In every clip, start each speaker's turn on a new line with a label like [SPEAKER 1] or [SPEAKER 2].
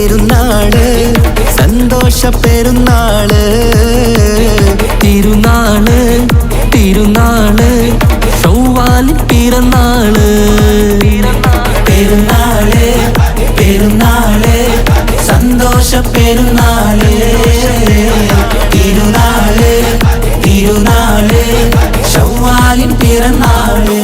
[SPEAKER 1] പെരുന്നാള് സന്തോഷ പെരുന്നാള് തിരുനാള് തിരുനാള് ചൊവ്വാലിൻ പിറന്നാള് പെരുന്നാള് പെരുന്നാള് സന്തോഷ പെരുന്നാള് തിരുനാള് തിരുനാള് ചൊവ്വാലിൻ പിറന്നാള്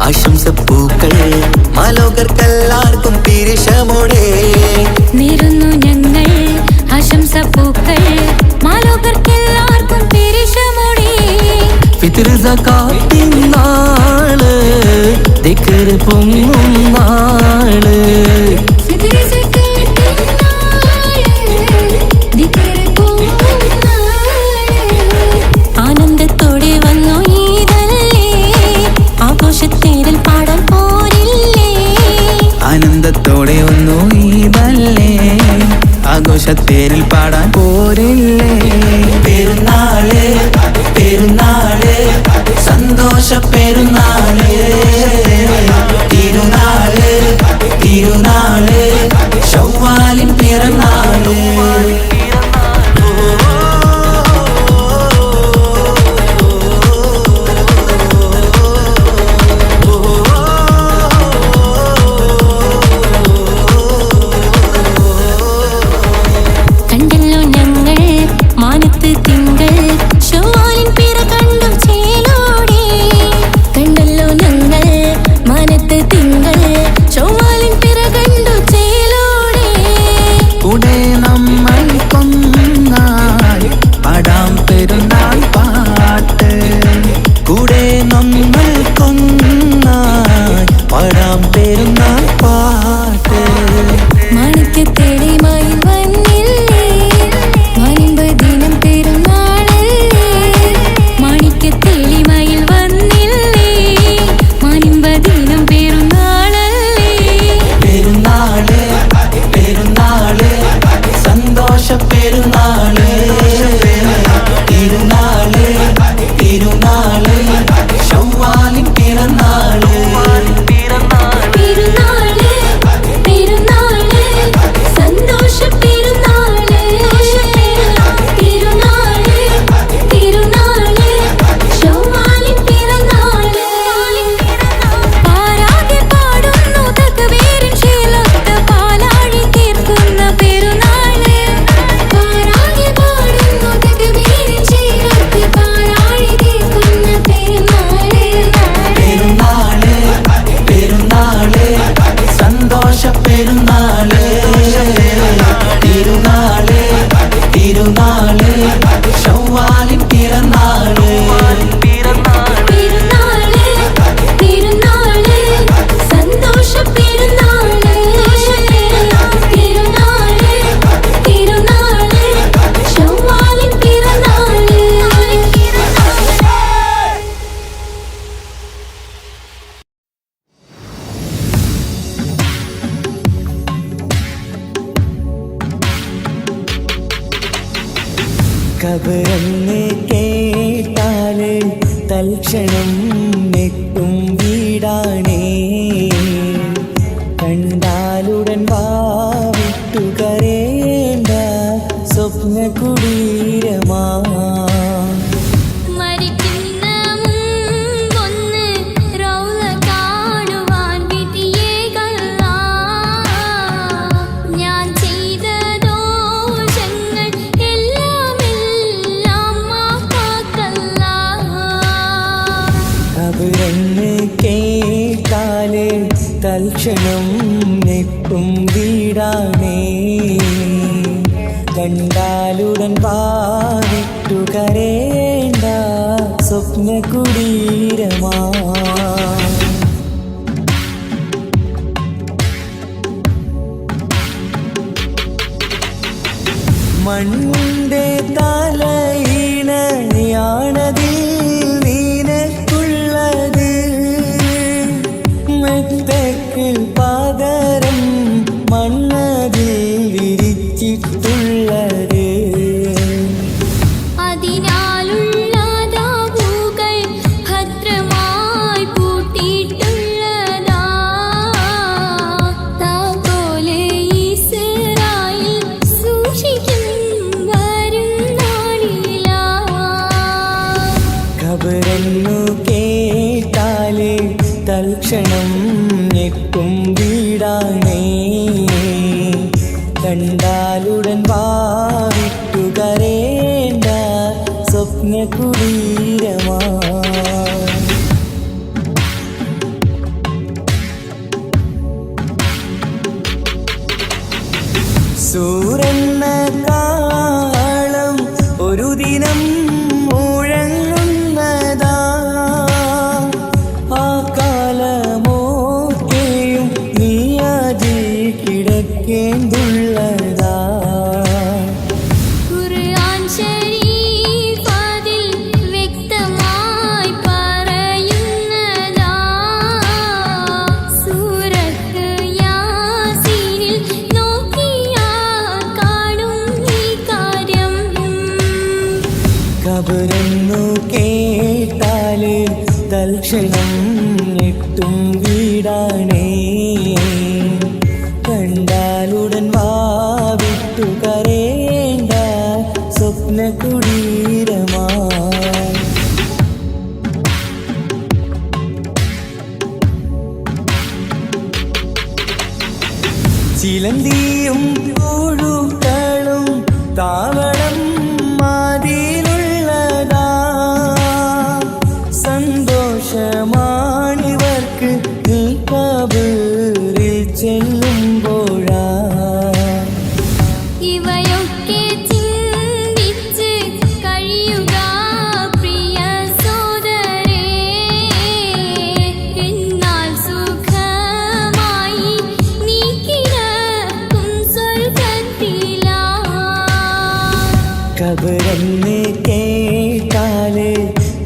[SPEAKER 1] ആശംസപ്പൂക്കൾ മാലോകർക്കെല്ലാവർക്കും പിരിശമോടെ
[SPEAKER 2] നേരുന്നു ഞങ്ങൾ ആശംസപ്പൂക്കൾ മാലോകർക്കെല്ലാവർക്കും പിരിശമോടെ
[SPEAKER 1] ഫിത്ർ സകാത്തിൻ നാള് ദിക്ർ പൊങ്ങും നാള്
[SPEAKER 2] ആനന്ദത്തോടെ വന്നു ഈദല്ലേ ആഘോഷത്തേരിൽ പാടാൻ പോരില്ലേ
[SPEAKER 1] ആനന്ദത്തോടെ വന്നു ഈദല്ലേ ആഘോഷത്തേരിൽ പാടാൻ പോരില്ലേ പെരുന്നാള് പെരുന്നാള് സന്തോഷ പെരുന്നാള് തിരുനാള് തിരുനാള് ചൊവ്വാലിൻ പിറന്നാള്
[SPEAKER 3] കബറെന്ന് കേട്ടാല് തൽക്ഷണം നെട്ടും വീടാണേ കണ്ടാലുടൻ വാവിട്ടു കരേണ്ട സ്വപ്ന കുടീരമാ
[SPEAKER 2] ഞാൻ ചെയ്ത ദോഷങ്ങൾ
[SPEAKER 3] ഞെട്ടും വീടാണേ കണ്ടാലുടൻ വാവിട്ടു കരേണ്ട സ്വപ്ന കുടീരമാ മണ്ണിന്റെ തലയിണയാണതിൽ നീനക്കുള്ളത് മെത്തക്ക് പകരം മണ്ണതിൽ വിരിച്ചിട്ടുള്ളത്
[SPEAKER 2] അതിനാലുള്ളതാവുകൾ ഭദ്രമായി പൂട്ടിയിട്ടുള്ളതാ താക്കോല് ഇസ്രായേൽ സൂക്ഷിക്കും വരും നാളിലാ
[SPEAKER 3] ഖബറെന്നു കേട്ടാല് തൽക്ഷണം ഞെട്ടും വീടാണേ കണ്ടാലുടൻ വാവിട്ടു കരേണ്ട സ്വപ്ന കുടീരമാ സൂരെന്ന കാളം ഒരു ദിനം മുഴങ്ങുന്നതാ ആ കാലമോക്കെയും നീയാതിൽ കിടക്കേണ്ടുള്ളതാ
[SPEAKER 2] ഖുർആൻ ശരീഫ് അതിൽ വ്യക്തമായി പറയുന്നതാ സൂറത്ത് യാസീനിൽ നോക്കിയാൽ കാണും ഈ കാര്യം
[SPEAKER 3] ഖബറെന്നു കേട്ടാല് തൽക്ഷണം ഞെട്ടും വീടാണേ കണ്ടാലുടൻ വാവിട്ടു കരേണ്ട സ്വപ്ന കുടീരമാ ചിലന്തിയും പുഴുക്കളും താവളം മാതിലുള്ളതാ സന്തോഷമാണിവർക്ക് നീ കബറിൽ ചെല്ലുമ്പോഴാ
[SPEAKER 2] ഇവയൊക്കെ ചിന്തിച്ച് കഴിയുക പ്രിയ സോദരേ എന്നാൽ സുഖമായി നീ കിടക്കും സ്വർഗ്ഗത്തിലാ
[SPEAKER 3] ഖബറെന്ന് കേട്ടാല്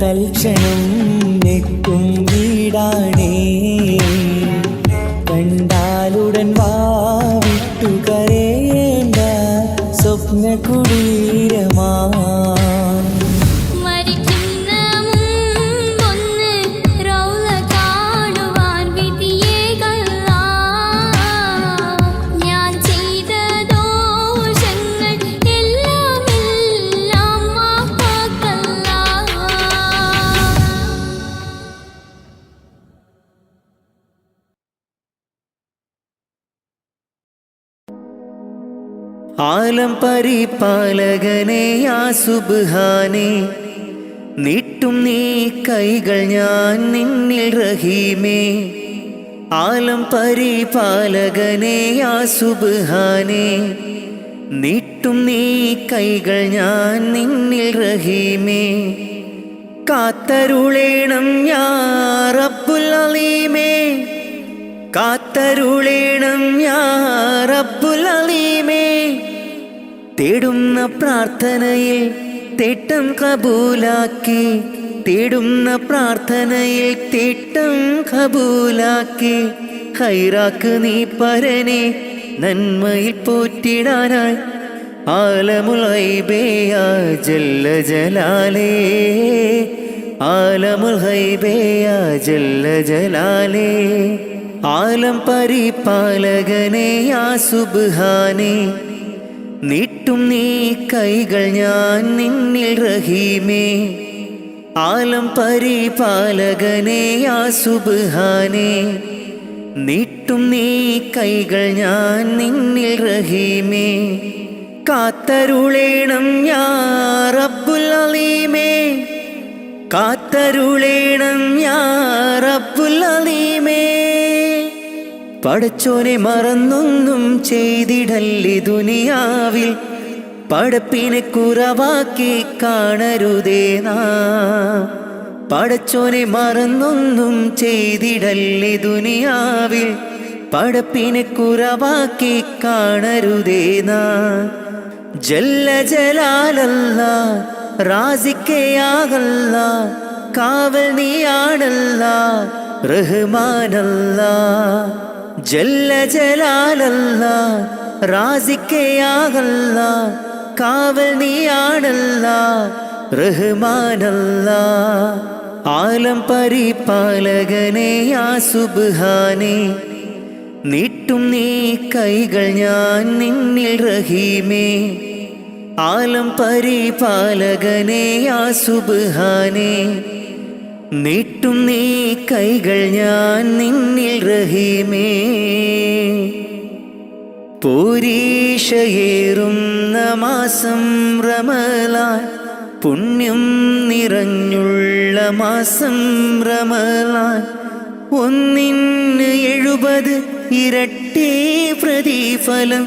[SPEAKER 3] തൽക്ഷണം ഞെട്ടും വീടാണേ കണ്ടാലുടൻ വാവിട്ടു കരേണ്ട സ്വപ്ന കുടീരമാ
[SPEAKER 2] മരിക്കുന്ന മുമ്പൊന്ന് റൗള കാണുവാൻ വിധിയേകല്ല ഞാൻ ചെയ്ത ദോഷങ്ങൾ എല്ലാം മാപ്പാക്കല്ല
[SPEAKER 3] ആലം പരിപാലകനെ യാ സുബ്ഹാനേ നീട്ടും നീ കൈകൾ ഞാൻ നിന്നിൽ റഹീമേ ആലം പരിപാലകനെ യാ സുബ്ഹാനേ നീട്ടും നീ കൈകൾ ഞാൻ നിന്നിൽ റഹീമേ കാത്തരുളേണം യാ റബ്ബുൽ അലീമേ കാത്തരുളേണം യാ റബ്ബുൽ അലീമേ തേടുന്ന പ്രാർത്ഥനയിൽ തേട്ടം കബൂലാക്കി തേടുന്ന പ്രാർത്ഥനയിൽ തേട്ടം കബൂലാക്കി ഖൈറാക്ക് നീ പരനെ നന്മയിൽ പോറ്റിടാനായി ആലമുൽ ഗൈബിയാ ജല്ല ജലാലേ ആലമുൽ ഗൈബിയാ ജല്ല ജലാലേ ആലം പരിപാലകനെ യാ സുബ്ഹാനേ നീട്ടും നീ കൈകൾ ഞാൻ നിന്നിൽ റഹീമേ ആലം പരിപാലകനെ യാ സുബ്ഹാനേ നീട്ടും നീ കൈകൾ ഞാൻ നിന്നിൽ റഹീമേ കാത്തരുളേണം യാ റബ്ബുൽ അലീമേ കാത്തരുളേണം യാ റബ്ബുൽ അലീമേ പടച്ചോനെ മറന്നൊന്നും ചെയ്തിടല്ലേ ദുനിയാവിൽ, പടപ്പിനെ കുറവാക്കി കാണരുതേ നാം. പടച്ചോനെ മറന്നൊന്നും ചെയ്തിടല്ലേ ദുനിയാവിൽ, പടപ്പിനെ കുറവാക്കി കാണരുതേ നാം. ജല്ല ജലാലല്ലാ റാസിക്കയാകല്ലാ, കാവൽ നീയാണല്ലാ റഹ്മാനല്ലാ. ജല്ല ജലാലല്ലാ റാസിക്കയാകല്ലാ, കാവൽ നീയാണല്ലാ റഹ്മാനല്ലാ. ആലം പരിപാലകനെ യാ സുബ്ഹാനേ, നീട്ടും നീ കൈകൾ ഞാൻ നിന്നിൽ റഹീമേ. ആലം പരിപാലകനെ യാ സുബ്ഹാനേ, നീട്ടും നീ കൈകൾ ഞാൻ നിന്നിൽ റഹീമേ. പോരീഷയേറുന്ന മാസം റമളാൻ, പുണ്യം നിറഞ്ഞുള്ള മാസം റമളാൻ. 1-70 ഇരട്ടി പ്രതിഫലം,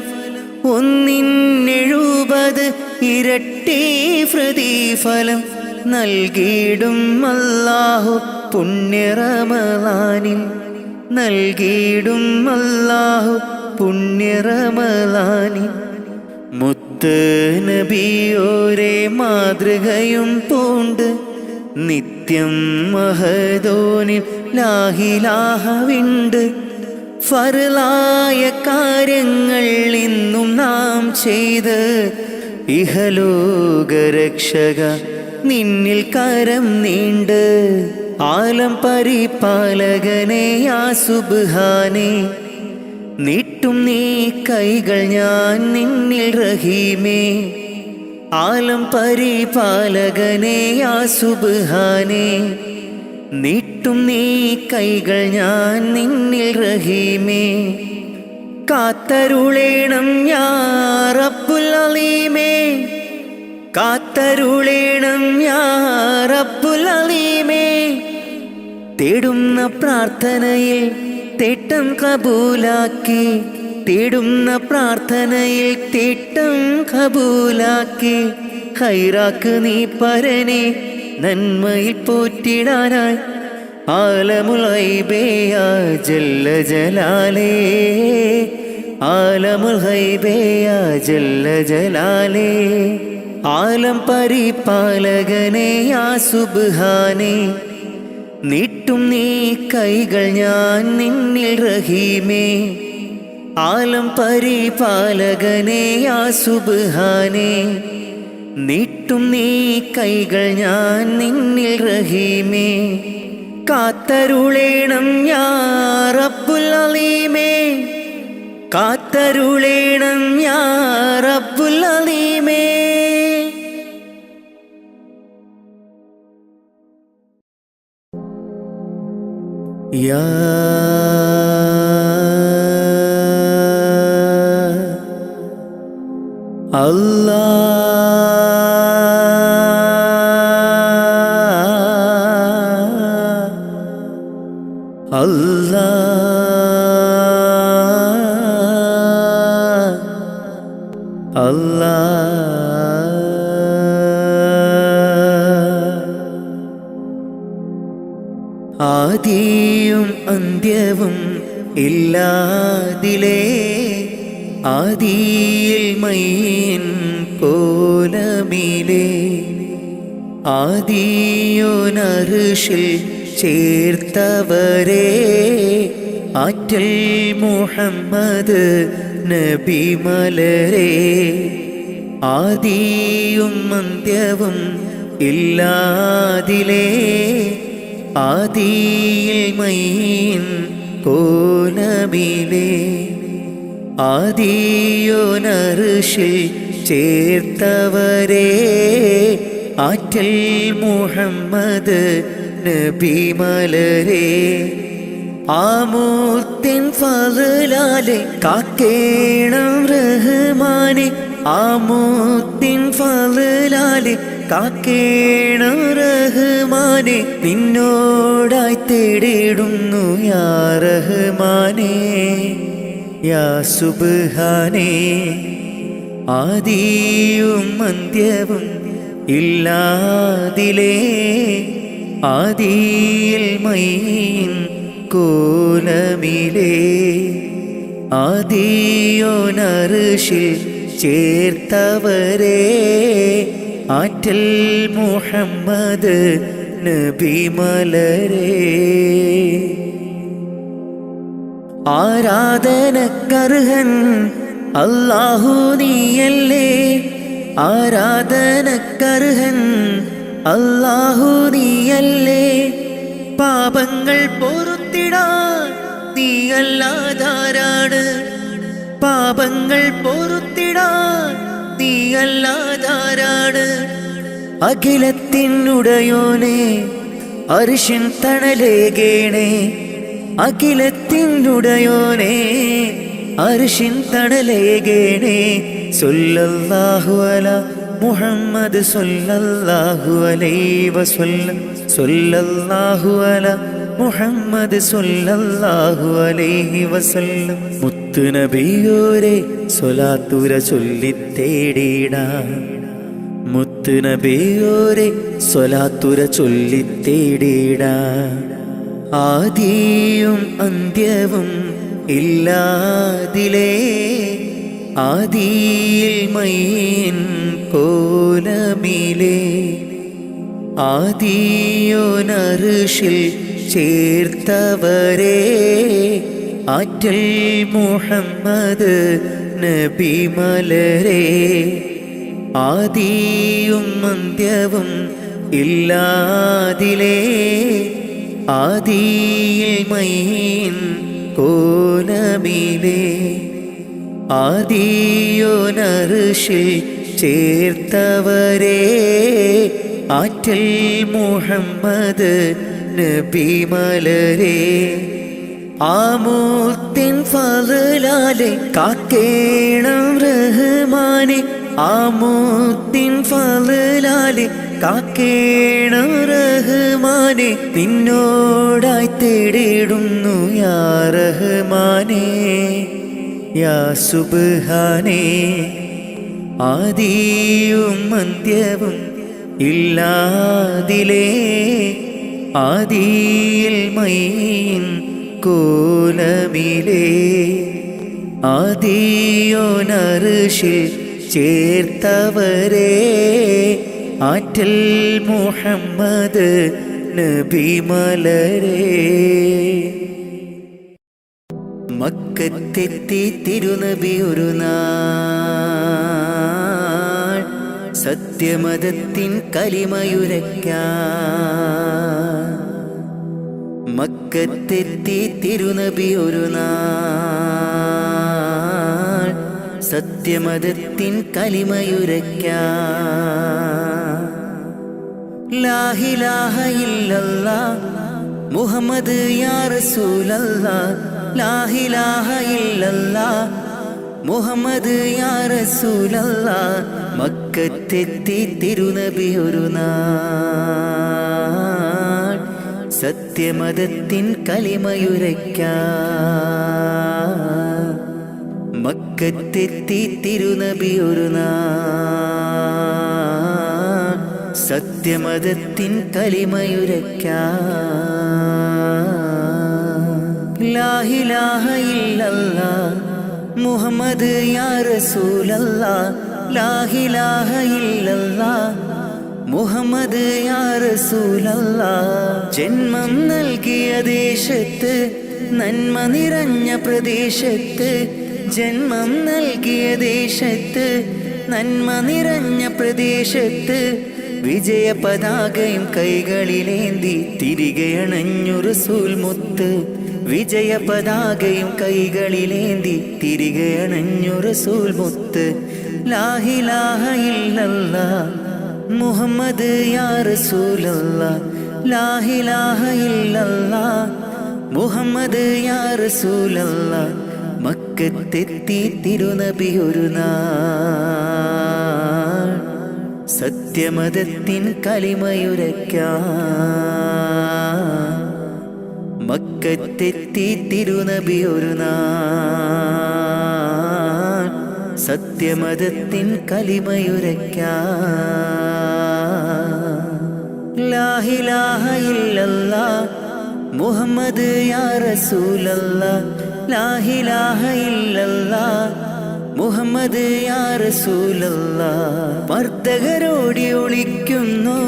[SPEAKER 3] 1-70 ഇരട്ടി പ്രതിഫലം നൽകിയിടും അല്ലാഹു പുണ്യ റമളാനിൽ, നൽകിയിടും അല്ലാഹു പുണ്യ റമളാനിൽ. മുത്ത് നബിയോരെ മാതൃകയും പൂണ്ട്, നിത്യം മഹദോനിൽ ലാഹിലാഹവിണ്ട്. ഫർലായ കാര്യങ്ങൾ ഇന്നും നാം ചെയ്ത്, ഇഹലോകരക്ഷക നിന്നിൽ കരം നീണ്ട്. ആലം പരിപാലകനെ യാ സുബ്ഹാനേ, നീട്ടും നീ കൈകൾ ഞാൻ നിന്നിൽ റഹീമേ. ആലം പരിപാലകനെ യാ സുബ്ഹാനേ, നീട്ടും നീ കൈകൾ ഞാൻ നിന്നിൽ റഹീമേ. കാത്തരുളേണം യാ റബ്ബുൽ അലീമേ, കാത്തരുളേണം യാ റബ്ബുൽ അലീമേ. തേടുന്ന പ്രാർത്ഥനയിൽ തേട്ടം കബൂലാക്കി, തേടുന്ന പ്രാർത്ഥനയിൽ തേട്ടം കബൂലാക്കി. ഖൈറാക്ക് നീ പരനെ നന്മയിൽ പോറ്റിടാനായി. ആലമുൽ ഗൈബേ യാ ജല്ല ജലാലേ, ആലമുൽ ഗൈബേ യാ ജല്ല ജലാലേ. ആലം പരിപാലകനെ യാ സുബ്ഹാനേ, നീട്ടും നീ കൈകൾ ഞാൻ നിന്നിൽ റഹീമേ. ആലം പരിപാലകനെ യാ സുബ്ഹാനേ, നീട്ടും നീ കൈകൾ ഞാൻ നിന്നിൽ റഹീമേ. കാത്തരുളേണം യാ റബ്ബുൽ അലീമേ, കാത്തരുളേണം യാ റബ്ബുൽ അലീമേ. യാ അല്ലാഹ്, അല്ലാഹ്, അല്ലാഹ്. ആദിയും അന്ത്യവും ഇല്ലാതിലേ, ആദിയിൽ മയ്യിൻ കോലമിലേ. ആദിയോനർശിൽ ചേർത്തവരെ ആറ്റൽ മുഹമ്മദ് നബി മലരെ. ആദിയും അന്ത്യവും ഇല്ലാതിലേ, ആദിയിൽ മയ്യിൻ കോലമിലേ. ആദിയോനർശിൽ ചേർത്തവരെ ആറ്റൽ മുഹമ്മദ് നബി മലരെ. ആമൂത്തിൻ ഫളലാലെ കാക്കേണം റഹ്മാനെ, ആമൂത്തിൻ ഫളലാലെ കാക്കേണം റഹ്മാനെ. നിന്നോടായി തേടിയിടുന്നു യാ റഹ്മാനേ യാ സുബ്ഹാനേ. ആദിയും അന്ത്യവും ഇല്ലാതിലേ ആദിയിൽ മൈൻ കോലമിലേ ആദിയോനർശിൽ ചേർത്തവരേ ആറ്റൽ മുഹമ്മദ് നബി മലരേ. ആരാധനക്കർഹൻ അല്ലാഹു നീയല്ലേ ആരാധനക്കർഹൻ അല്ലാഹു നീയല്ലേ. പാപങ്ങൾ പൊറുത്തിടാൻ നീയല്ലാതാരാണ് പാപങ്ങൾ പൊറുത്തിടാൻ നീയല്ലാതാരാണ്. അഖിലത്തിനുടയോനെ അർശിൻ തണലേകേണേ അഖിലത്തിനുടയോനെ അർശിൻ തണലേകേണേ. സ്വല്ലല്ലാഹു അലാ മുഹമ്മദ് സ്വല്ലല്ലാഹു അലൈഹി വസല്ലം സ്വല്ലല്ലാഹു അലാ മുഹമ്മദ് സ്വല്ലല്ലാഹു അലൈഹി വസല്ലം. മുത്ത് നബിയോരെ സ്വലാത്തുര ചൊല്ലിത്തേടിടാം മുത്ത് നബിയോരെ സ്വലാത്തുര ചൊല്ലിത്തേടിടാം. ആദിയും അന്ത്യവും ഇല്ലാതിലേ ആദിയിൽ മൈൻ കോലമിലേ ആദിയോനർശിൽ ചേർത്തവരേ ആറ്റൽ മുഹമ്മദ് നബി മലരേ. ആദിയും അന്ത്യവും ഇല്ലാതിലേ ആദിയിൽ മൈൻ കോലമിലേ ആദിയോനർശിൽ ചേർത്തവരേ ആറ്റൽ മുഹമ്മദ് നബി മലരേ. ആമൂത്തിൻ ഫളലാലെ കാക്കേണം റഹ്മാനെ ആമൂത്തിൻ ഫളലാലെ കാക്കേണം റഹ്മാനെ. നിന്നോടായി തേടിയിടുന്നു യാ റഹ്മാനേ യാ സുബ്ഹാനേ. ആദിയും അന്ത്യവും ഇല്ലാതിലേ ആദിയിൽ മൈൻ കോലമിലേ ആദിയോനർശിൽ ചേർത്തവരേ ആറ്റൽ മുഹമ്മദ് നബി മലരേ. മക്കത്തെത്തി തിരുനബി ഒരു നാൾ സത്യമതത്തിൻ കലിമയുരയ്ക്കാൻ. മക്കത്തെത്തി തിരുനബി ഒരു നാൾ സത്യമതത്തിൻ കലിമയുരയ്ക്കാൻ. ലാ ഇലാഹ ഇല്ലല്ലാഹ് മുഹമ്മദ് യാ റസൂലല്ലാഹ് ലാ ഇലാഹ ഇല്ലല്ലാഹ് മുഹമ്മദ് യാ റസൂലല്ലാഹ്. മക്കത്തെത്തി തിരുനബി ഒരു നാൾ സത്യമതത്തിൻ കലിമയുരയ്ക്കാൻ. മക്കത്തെത്തി തിരുനബി ഒരു നാൾ സത്യമതത്തിൻ കലിമയുരയ്ക്കാൻ. ലാ ഇലാഹ ഇല്ലല്ലാഹ് മുഹമ്മദ് യാ റസൂലല്ലാഹ് ലാ ഇലാഹ ഇല്ലല്ലാഹ് മുഹമ്മദ് യാ റസൂലല്ലാഹ്. ജന്മം നൽകിയ ദേശത്ത് നന്മ നിറഞ്ഞ പ്രദേശത്ത് ജന്മം നൽകിയ ദേശത്ത് നന്മ നിറഞ്ഞ പ്രദേശത്ത് വിജയ പതാകയും കൈകളിലേന്തി തിരികെ അണഞ്ഞു റസൂൽ മുത്ത്. വിജയ പതാകയും കൈകളിലേന്തി തിരികെ അണഞ്ഞു റസൂൽ മുത്ത്. ലാ ഇലാഹ ഇല്ലല്ലാഹ് മുഹമ്മദ് യാ റസൂലല്ലാഹ് ലാ ഇലാഹ ഇല്ലല്ലാഹ് മുഹമ്മദ് യാ റസൂലല്ലാഹ്. മക്കത്തെത്തി തിരുനബി ഒരു നാൾ സത്യമതത്തിൻ കലിമയുരയ്ക്കാൻ. മക്കത്തെത്തി തിരുനബി ഒരു നാൾ സത്യമതത്തിൻ കലിമയുരയ്ക്കാൻ. ലാ ഇലാഹ ഇല്ലല്ലാഹ് മുഹമ്മദ് യാ റസൂലല്ലാഹ്. ലാ ഇലാഹ ഇല്ലല്ലാഹ് മുഹമ്മദ് യാ റസൂലല്ലാഹ്. മർദ്ദകരോടി ഒളിക്കുന്നു,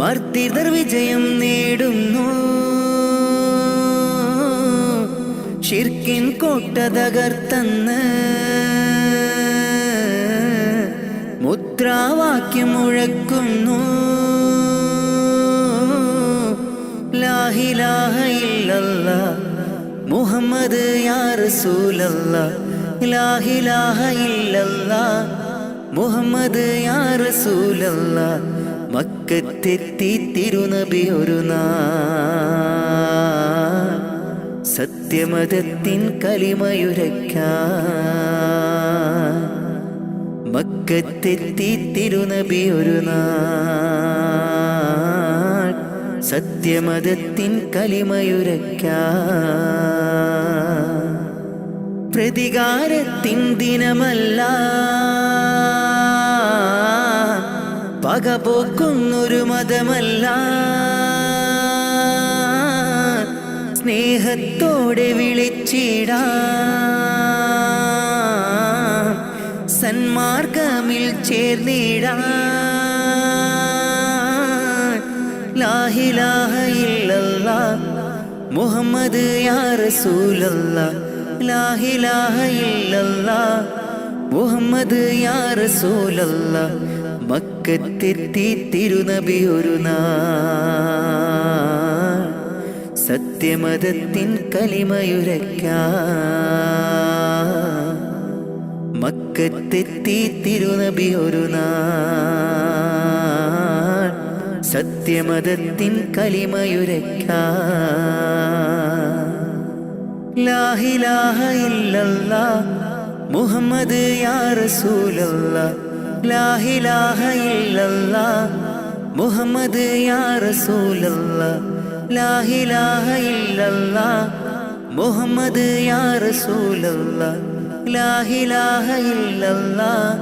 [SPEAKER 3] മർദ്ദിതർ വിജയം നേടുന്നു. ശിർക്കിൻ കോട്ട തകർത്തന്ന് മുദ്രാവാക്യം മുഴക്കുന്നു. ലാ ഇലാഹ ഇല്ലല്ലാഹ് മുഹമ്മദ് യാ റസൂലല്ലാഹ്. ലാ ഇലാഹ ഇല്ലല്ലാഹ് മുഹമ്മദ് യാ റസൂലല്ലാഹ്. മക്കത്തെത്തി തിരുനബി ഒരു നാൾ സത്യമതത്തിൻ കലിമയുരയ്ക്കാൻ. മക്കത്തെത്തി തിരുനബി ഒരു നാൾ സത്യമതത്തിൻ കലിമയുരയ്ക്കാൻ. പ്രതികാരത്തിൻ ദിനമല്ല, പകപോക്കുന്നൊരു മതമല്ല. സ്നേഹത്തോടെ വിളിച്ചിടാം, സന്മാർഗമിൽ ചേർന്നിടാം. ലാ ഇലാഹ ഇല്ലല്ലാഹ് മുഹമ്മദ് യാ റസൂലല്ലാഹ്. ലാ ഇലാഹ ഇല്ലല്ലാഹ് മുഹമ്മദ് യാ റസൂലല്ലാഹ്. മക്കത്തെത്തി തിരുനബി ഒരു നാൾ സത്യമതത്തിൻ കലിമയുരയ്ക്കാൻ. മക്കത്തെത്തി തിരുനബി ഒരു നാൾ സത്യമതത്തിൻ കലിമയുരയ്ക്കാൻ. ലാ ഇലാഹ ഇല്ലല്ലാഹ് മുഹമ്മദ് യാ റസൂലല്ലാഹ്. ലാ ഇലാഹ ഇല്ലല്ലാഹ് മുഹമ്മദ് യാ റസൂലല്ലാഹ്. ലാ ഇലാഹ ഇല്ലല്ലാഹ് മുഹമ്മദ് യാ റസൂലല്ലാഹ്. ലാ ഇലാഹ ഇല്ലല്ലാഹ്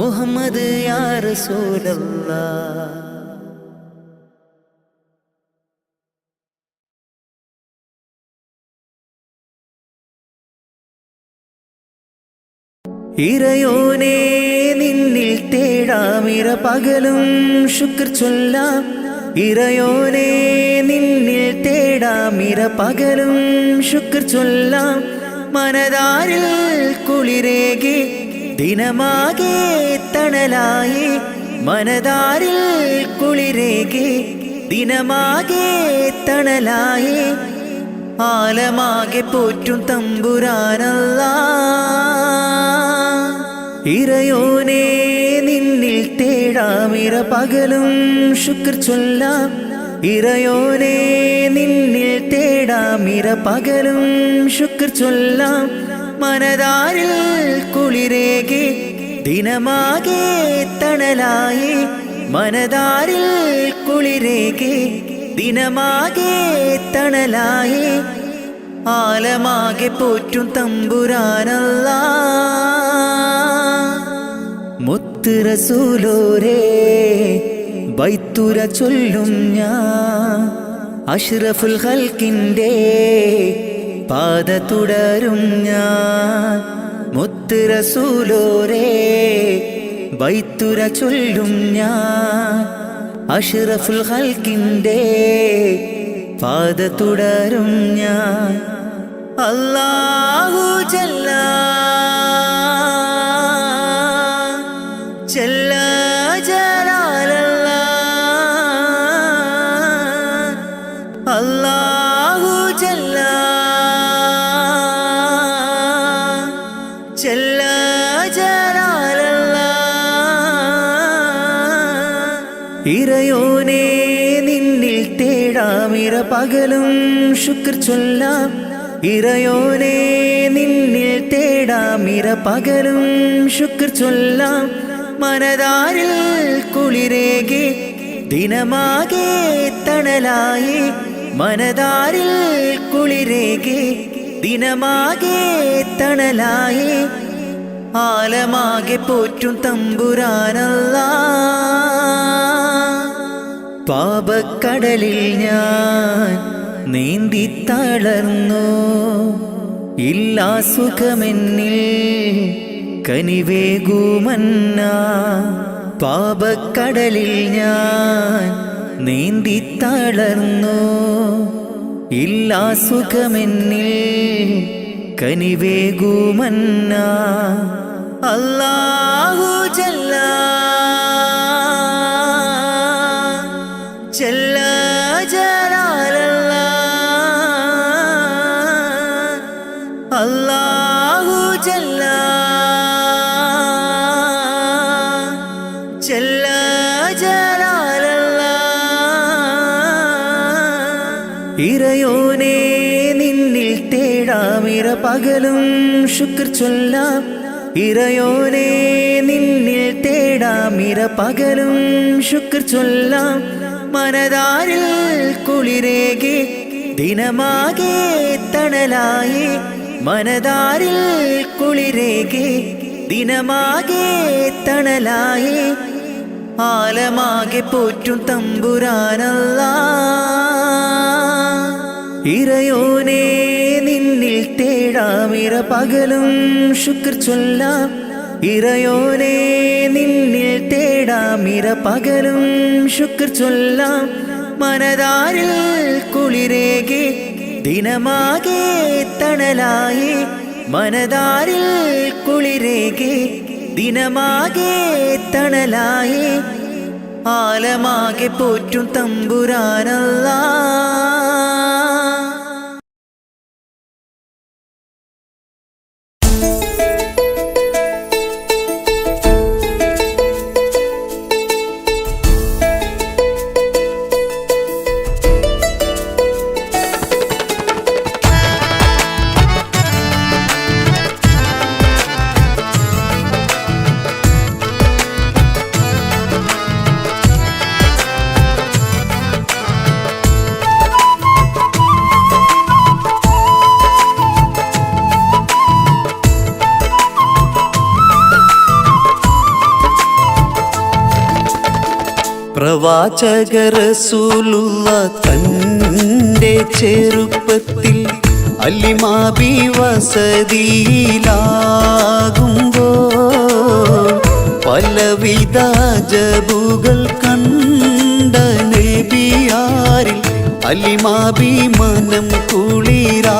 [SPEAKER 3] മുഹമ്മദ് യാ റസൂലല്ലാഹ്. ഇറയോനേ നിന്നിൽ തേടാമിര പകലും ശുക്ർ ചൊല്ലാം. ഇറയോനേ നിന്നിൽ തേടാമിര പകലും ശുക്ർ ചൊല്ലാം. മനതാരിൽ കുളിരേകി ദിനമാകെ തണലായി. മനതാരിൽ കുളിരേകി ദിനമാകെ തണലായി. ആലമാകെ പോറ്റും തമ്പുരാനല്ലാഹ്. ഇറയോനേ നിന്നിൽ തേടാമിര പകലും ശുക്ർ ചൊല്ലാം. ഇറയോനേ നിന്നിൽ തേടാമിര പകലും ശുക്ർ ചൊല്ലാം. മനതാരിൽ കുളിരേകി ദിനമാകെ തണലായി. മനതാരിൽ കുളിരേകി ദിനമാകെ തണലായി. ആലമാകെ പോറ്റും തമ്പുരാനല്ലാഹ്. മുത്ത് റസൂലോരേ ബൈത്തുര ചൊല്ലും ഞാൻ. അഷ്റഫുൽ ഖൽക്കിന്റെ പാത തുടരും ഞാൻ. മുത്ത് റസൂലോരേ ബൈത്തുര ചൊല്ലും ഞാൻ. അഷ്റഫുൽ ഖൽക്കിന്റെ പാത തുടരും ഞാൻ. അല്ലാഹു ജല്ല ജല്ല ജലാലല്ലാഹ്. അല്ലാഹു ജല്ല ജല്ല ജലാലല്ലാഹ്. ഇറയോനേ നിന്നിൽ തേടാമിര പകലും ശുക്ർ ചൊല്ലാം. ഇറയോനേ നിന്നിൽ തേടാമിര പകലും ശുക്ർ ചൊല്ലാം. മനതാരിൽ കുളിരേകി ദിനമാകെ തണലായി മനതാരിൽ കുളിരേകി ദിനമാകെ തണലായി ആലമാകെ പോറ്റും തമ്പുരാനല്ലാ പാപക്കടലിൽ ഞാൻ നീന്തി തളർന്നു ഇല്ലാ സുഖമെന്നിൽ കനിവേകുമന്ന പാപക്കടലിൽ ഞാൻ നീന്തി തളർന്നു ഇല്ലാ സുഖമെന്നിൽ കനിവേകുമന്ന അല്ലാഹു ജല്ല ജല്ല ജലാലല്ലാ അല്ലാഹു ജല്ല ജല്ല ജലാലല്ലാ ഇറയോനേ നിന്നിൽ തേടാമിര പകലും ശുക്ർ ചൊല്ലാം ഇറയോനേ നിന്നിൽ തേടാമിര പകലും ശുക്ർ ചൊല്ലാം മനതാരിൽ കുളിരേകി ദിനമാകെ തണലായി മനതാരിൽ കുളിരേകി ദിനമാകെ തണലായി ആലമാകെ പോറ്റും തമ്പുരാനല്ലാ ഇറയോനേ നിന്നിൽ തേടാമിര പകലും ശുക്ർ ചൊല്ലാം ഇറയോനേ നിന്നിൽ തേടാമിര പകലും ശുക്ർ ചൊല്ലാം മനതാരിൽ കുളിരേകി ദിനമാകെ തണലായി മനതാരിൽ കുളിരേകി ദിനമാകെ തണലായി ആലമാകെ പോറ്റും തമ്പുരാനല്ലാ പ്രവാചക റസൂലുള്ള തന്റെ ചെറുപ്പത്തിൽ അലിമാബി വസതിയിലാകുമ്പോൾ പലവിധ ജബുകൾ കണ്ട നബിയാരിൽ അലിമാബി മനം കുളിരാകുന്നു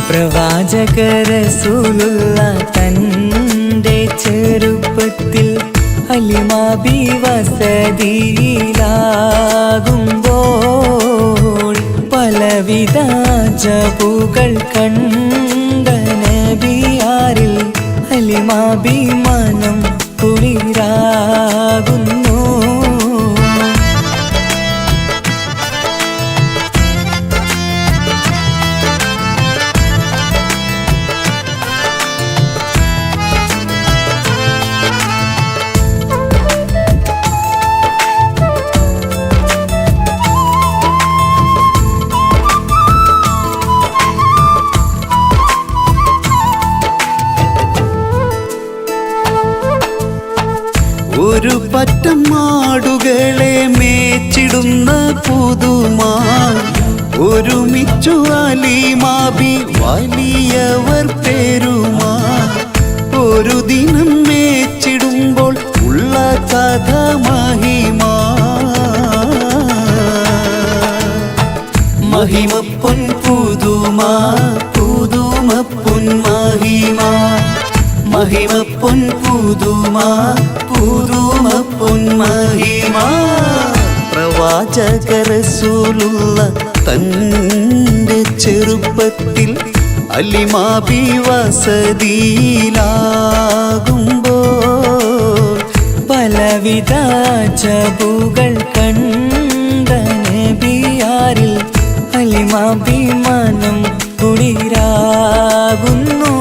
[SPEAKER 4] പ്രവാചക റസൂലുള്ള തന്റെ ചെറുപ്പത്തിൽ അലിമാബി വസതിയിലാകുമ്പോൾ പലവിധ ജബുകൾ കണ്ട നബിയാരിൽ അലിമാബി മനം കുളിരാകുന്നു
[SPEAKER 3] ഒരു പറ്റം മാടുകളെ മേച്ചിടുന്ന പുതുമാ ഒരുമിച്ചു അലിമാബി വലിയവർ പേരുമാ ഒരു ദിനം മേച്ചിടുമ്പോൾ ഉള്ള കഥ മഹിമാ മഹിമപ്പൊൻ പുതുമാ പുതുമപ്പൊൻ മഹിമാ മഹിമപ്പൊൻ പുതുമാ പുതുമപ്പൊൻ മഹിമാ പ്രവാചക റസൂലുള്ള തന്റെ ചെറുപ്പത്തിൽ അലിമാബി വസതിയിലാകുമ്പോൾ
[SPEAKER 4] പലവിധ ജബുകൾ കണ്ട നബിയാരിൽ അലിമാബി മനം കുളിരാകുന്നു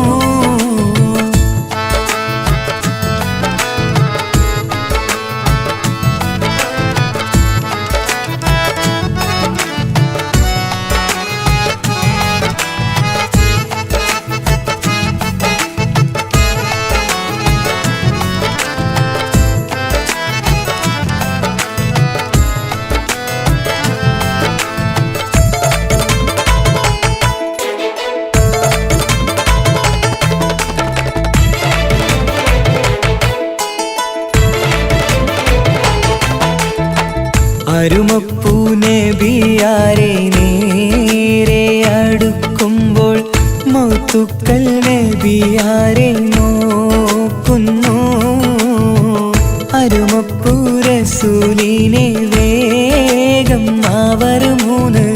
[SPEAKER 4] മുത്തുക്കൾ നബിയാരെ നോക്കുന്നു. അരുമപ്പൂരസൂലിനെ വേഗം അവർ മൂന്ന്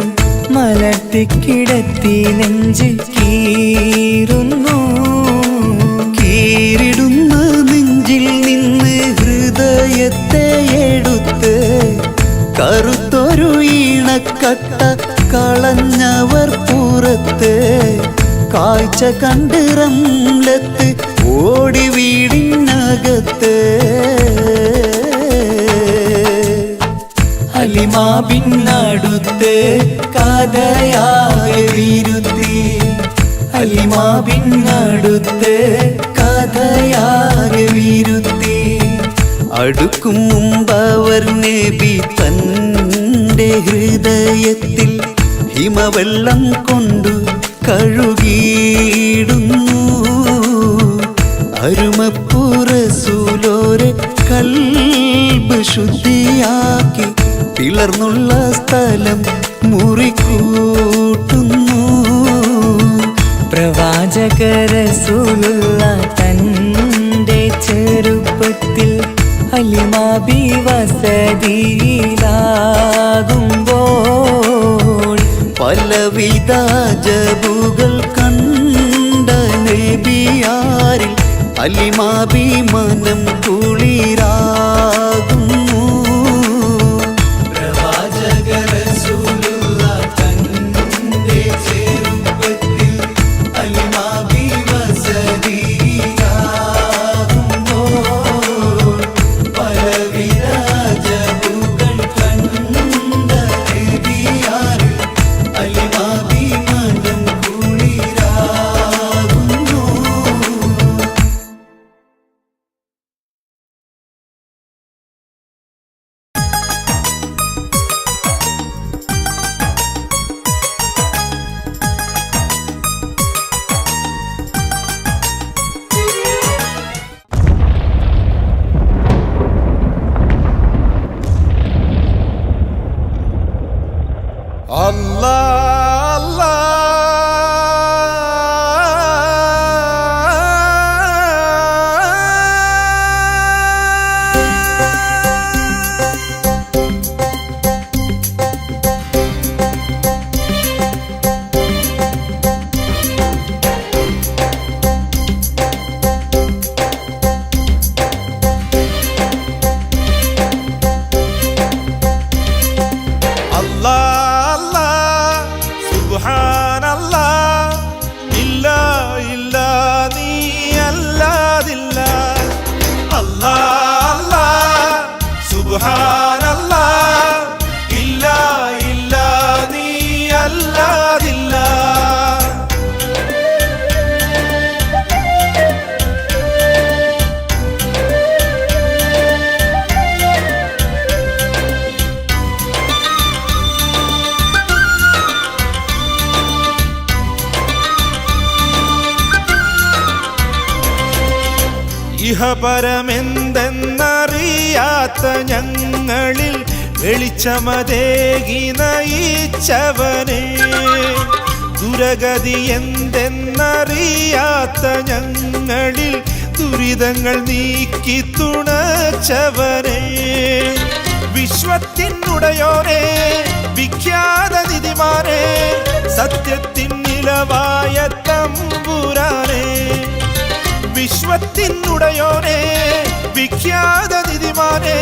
[SPEAKER 4] മലർത്തിക്കിടത്തി നെഞ്ച് കീറുന്നു.
[SPEAKER 3] കീറിടുന്ന നെഞ്ചിൽ നിന്ന് ഹൃദയത്തെ എടുത്ത് കറുത്തൊരു ഈണക്കട്ട കളഞ്ഞവർ പുറത്ത്. കാഴ്ച കണ്ട് റംലത്ത് ഓടി വീടിനകത്ത്.
[SPEAKER 4] ഹലിമ ബിന്നടുത്ത് കഥയാകെ വിരുത്തി. ഹലിമ ബിന്നടുത്ത് കഥയാകെ വിരുത്തി.
[SPEAKER 3] അടുക്കും മുമ്പവർ നബി തൻ്റെ ഹൃദയത്തിൽ ഹിമവെള്ളം കൊണ്ടു കഴുകിയിടുന്നു. അരുമപ്പുറസൂലോരെ കൽബ് ശുദ്ധിയാക്കി പിളർന്നുള്ള സ്ഥലം മുറിക്കൂട്ടുന്നു.
[SPEAKER 4] പ്രവാചക റസൂലുള്ള തൻ്റെ ചെറുപ്പത്തിൽ ഹലിമ ബി വസതിയിലാകുമ്പോൾ
[SPEAKER 3] പലവിധ ജബുകൾ കണ്ട നബിയാരിൽ ഹലിമ ബി മനം കുളിരാകുന്നു. പ്രവാചക റസൂലുള്ള തൻ്റെ ചെറുപ്പത്തിൽ ഹലിമ ബി വസതിയിലാകുമ്പോൾ പലവിധ ജബുകൾ കണ്ട നബിയാരിൽ ഹലിമ ബി മനം കുളിരാകുന്നു.
[SPEAKER 5] ഇഹപരമെന്തെന്നറിയാത്ത ഞങ്ങളിൽ വെളിച്ചമതേകി നയിച്ചവനെ. ദുരഗതി എന്തെന്നറിയാത്ത ഞങ്ങളിൽ ദുരിതങ്ങൾ നീക്കി തുണച്ചവനെ. വിശ്വത്തിനുടയോനെ വിഖ്യാത നിധിമാനെ, സത്യത്തിൻ നിലവായ തമ്പുരാനെ. വിശ്വത്തിനുടയോനെ വിഖ്യാത നിധിമാനെ,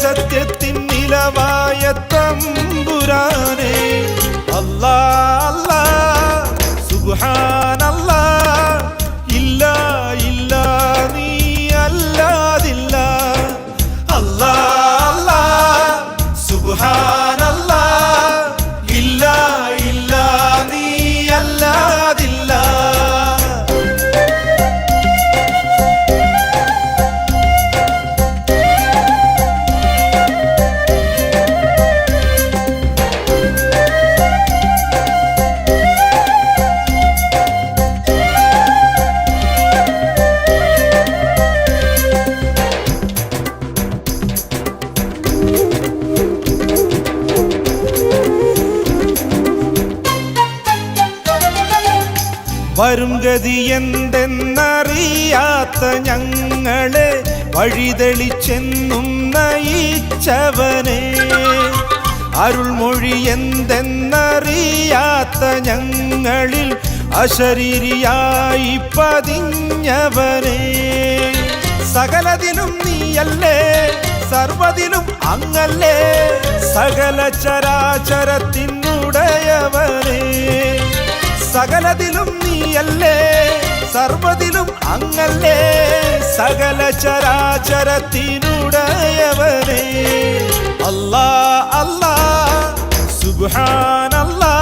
[SPEAKER 5] സത്യത്തിൻ നിലവായ തമ്പുരാനെ. അല്ലാ അല്ലാ സുബ്ഹാനല്ലാ, ഇല്ല ഇല്ല നീ അല്ലാതില്ല. അല്ലാ അല്ലാ സുബ്ഹാനല്ലാ, ഇല്ല ഇല്ല നീ അല്ലാതില്ല. വരും ഗതി എന്തെന്നറിയാത്ത ഞങ്ങളെ വഴിതെളിച്ചെന്നും നയിച്ചവനെ, അരുൾമൊഴി എന്തെന്നറിയാത്ത ഞങ്ങളിൽ അശരീരിയായി പതിഞ്ഞവനെ, സകലതിലും നീയല്ലേ സർവ്വതിലും അങ്ങല്ലേ, സകല ചരാചരത്തിനുടയവനെ, സകലതിലും നീയല്ലേ സർവ്വതിലും അങ്ങല്ലേ, സകല ചരാചരത്തിനുടയവനെ. അല്ലാ അല്ലാ സുബ്ഹാനല്ലാ,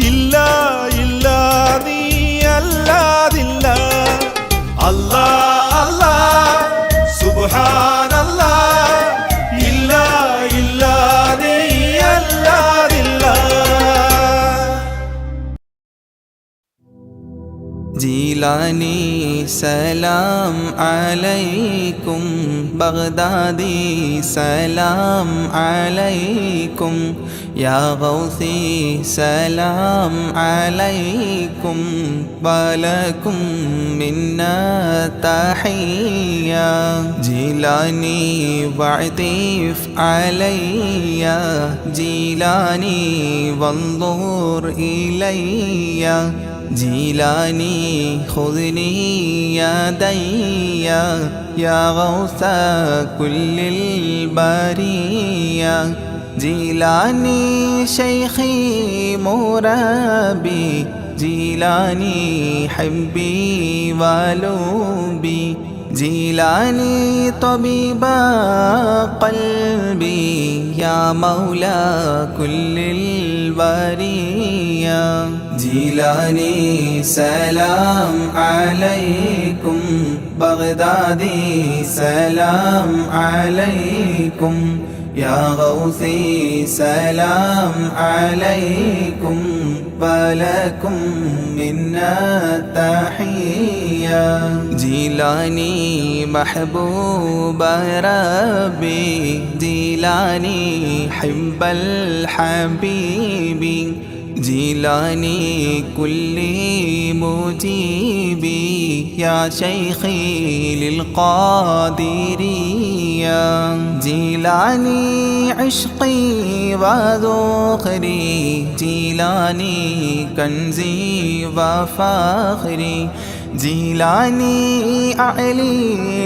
[SPEAKER 5] ഇല്ല ഇല്ല നീ അല്ലാതില്ല. അല്ലാ അല്ലാ സുബ്ഹാനല്ലാ, ഇല്ല ഇല്ല നീ അല്ലാതില്ല.
[SPEAKER 1] ജീലാനി സലാം അലൈക്കും, ബഗ്ദാദി സലാം അലൈക്കും, യാ ഗൗസി സലാം അലൈക്കും, വലക്കും മിന്നാ തഹിയ്യ. ജീലാനി വഅതിഫ് അലയ്യ, ജീലാനി വൻദുർ ഇലയ്യ, ജീലാനി ഖുദ്നി യദയ്യ, യാ ഗൗസ കുല്ലിൽ ബരിയ. ജീലാനി ശൈഖി മുറബി, ജീലാനി ഹബ്ബി വലുബി, ജീലാനി തബീബ ഖൽബി, യാ മൗലാ കുല്ലിൽ വരിയ. ജീലാനി സലാം അലൈക്കും, ബഗ്ദാദി സലാം അലൈക്കും, യാ ഗൗസി സലാം അലൈക്കും, വലക്കും മിന്നാ തഹിയ്യ. ജീലാനി മഹബൂബ റബ്ബി, ജീലാനി ഹിബ്ബൽ ഹബീബി, ജീലാനി കുല്ലി മുജീബി, യാ ശൈഖി ലിൽ ഖാദിരിയ. ജീലാനി ഇശ്ഖി വദുഖരി, ജീലാനി കൻസി വഫഖരി, ജീലാനി അഅലി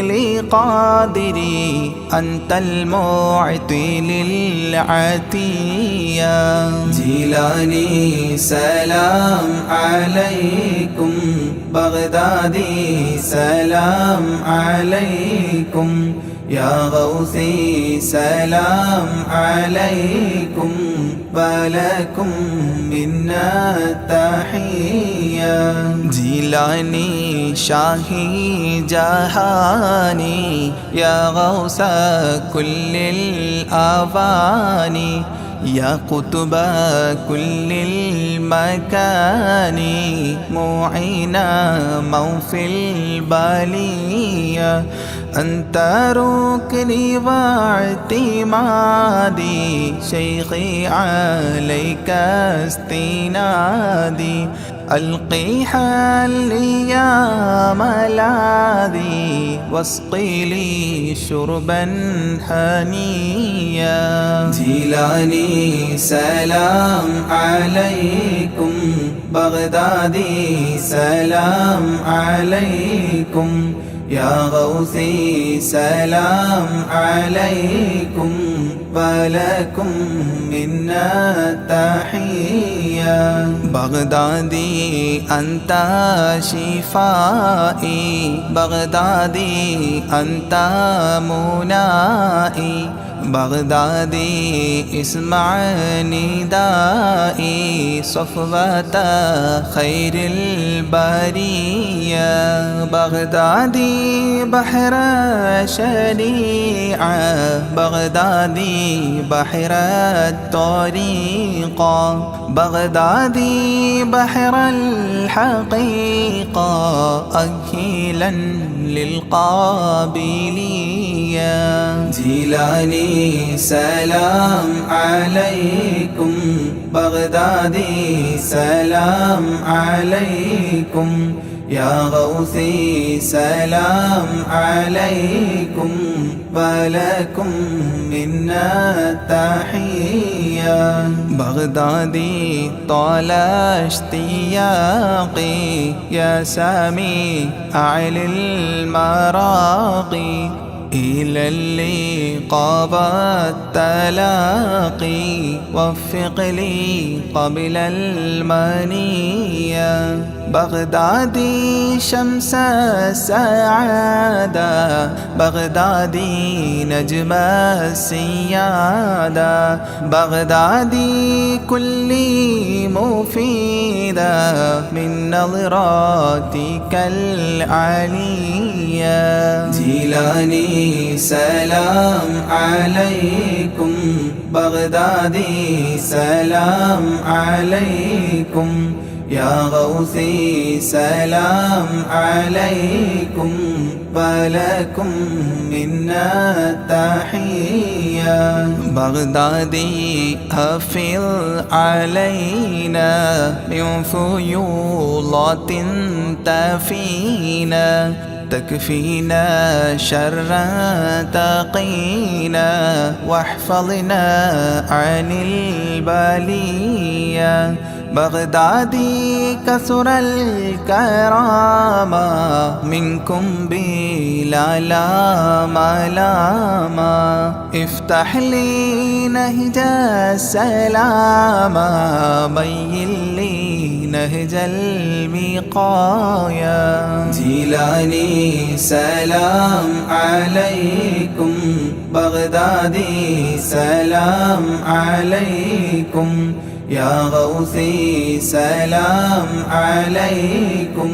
[SPEAKER 1] ലിഖാദിരി, അൻതൽ മുഅതി ലിൽ അതിയ. ജീലാനി സലാം അലൈക്കും, ബഗ്ദാദി സലാം അലൈക്കും, യാ ഗൗസി സലാം അലൈക്കും, വലക്കും മിന്നാ തഹിയ്യ. ജീലാനി ഷാഹി ജഹാനി, യാ ഗൗസ കുല്ലിൽ ആവാനി, യാ ഖുതുബ കുല്ലിൽ മകാനി, മുഈന മൗഫിൽ ബാലിയ. أنت ركني واعتمادي، شيخي عليك استنادي، ألقي حالي يا ملاذي، واسقي لي شربا هنيا. جيلاني سلام عليكم، بغدادي سلام عليكم، യാ ഗൗസി സലാം അലൈക്കും, വലക്കും മിന്നാ തഹിയ്യ. ബഗ്ദാദി അൻത ശിഫാഇ, ബഗ്ദാദി അൻത മുനാഇ, ബഗ്ദാദി ഇസ്മഅ നിദാഇ, സഫവത ഖൈരിൽ ബരിയ. ബഗ്ദാദി ബഹ്റ ശരീഅ, ബഗ്ദാദി ബഹ്റ ത്വരീഖ, بغدادي بحر الحقيقة أكيلا للقابلية جيلاني سلام عليكم بغدادي سلام عليكم يا غوثي سلام عليكم ولكم منا تحية بغدادي طال اشتياقي يا سامي أعلي المراقي إلى اللقاء والتلاقي وفق لي قبل المنية بغدادي شمس السعادة بغدادي نجم السيادة بغدادي كلي مفيدة من نظراتك العلية جيلاني سلام عليكم بغدادي سلام عليكم يا غوثي سلام عليكم ولكم منا تحية بغدادي أفض علينا من فيوضات تفينا تكفينا شرا تقينا واحفظنا عن البلية بغدادي كثر الكرامة منكم بلا لا ملاما افتح لي نهج السلامة بين لي نهج الوقاية جيلاني سلام عليكم بغدادي سلام عليكم يا غوثي سلام عليكم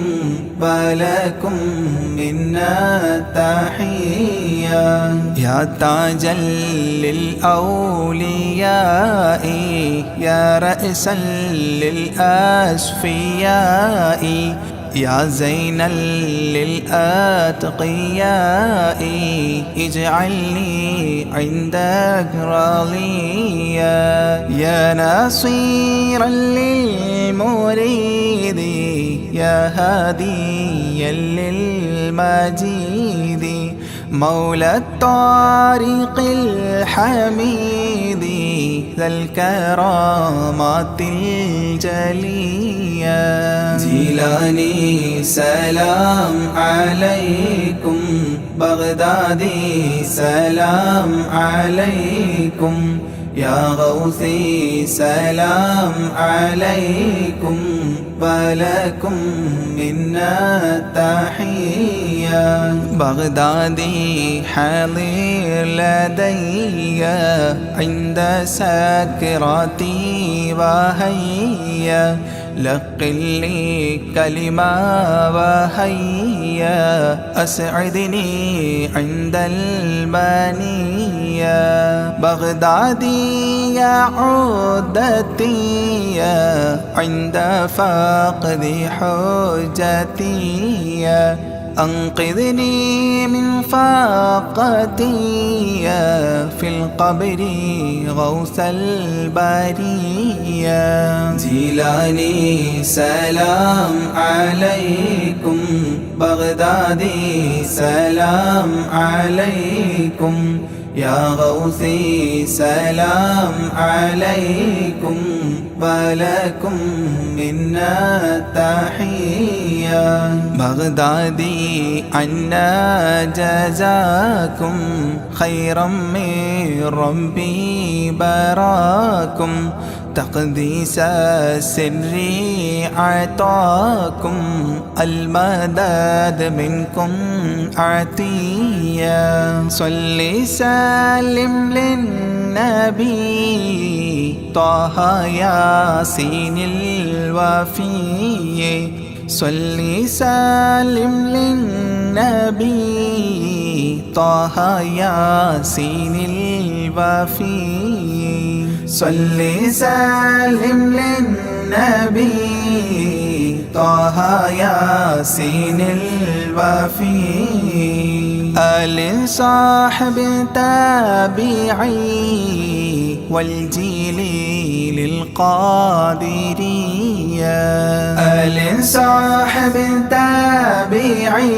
[SPEAKER 1] ولكم منا تحية يا تاجا للأولياء يا رأسا للأصفياء يا زينا للأتقياء اجعلني عندك راضيا يا ناصيرا للمريد يا هاديا للمجيد مولى الطريق الحميد ذا الكرامات الجلية جيلاني سلام عليكم بغدادي سلام عليكم يا غوثي سلام عليكم ولكم منا تحية بغدادي حاضر لدي عند سكراتي وهيا لقن لي كلمة وهيا أسعدني عند المنية بغدادي يا عودتي عند فقد حجتي أنقذني من فاقتي في القبر غوث البرية جيلاني سلام عليكم بغدادي سلام عليكم يا غوثي سلام عليكم ولكم منا تحية بغدادي عنا جزاكم خيرا من ربي براكم تقديس السر عطاكم المدد منكم عطية صل سلم للنبي طه ياسين الوفي صل سلم للنبي طه ياسين الوفي صلي سلم للنبي طه ياسين الوفي آل صاحب تابعي والجيل للقادرية آل صاحب تابعي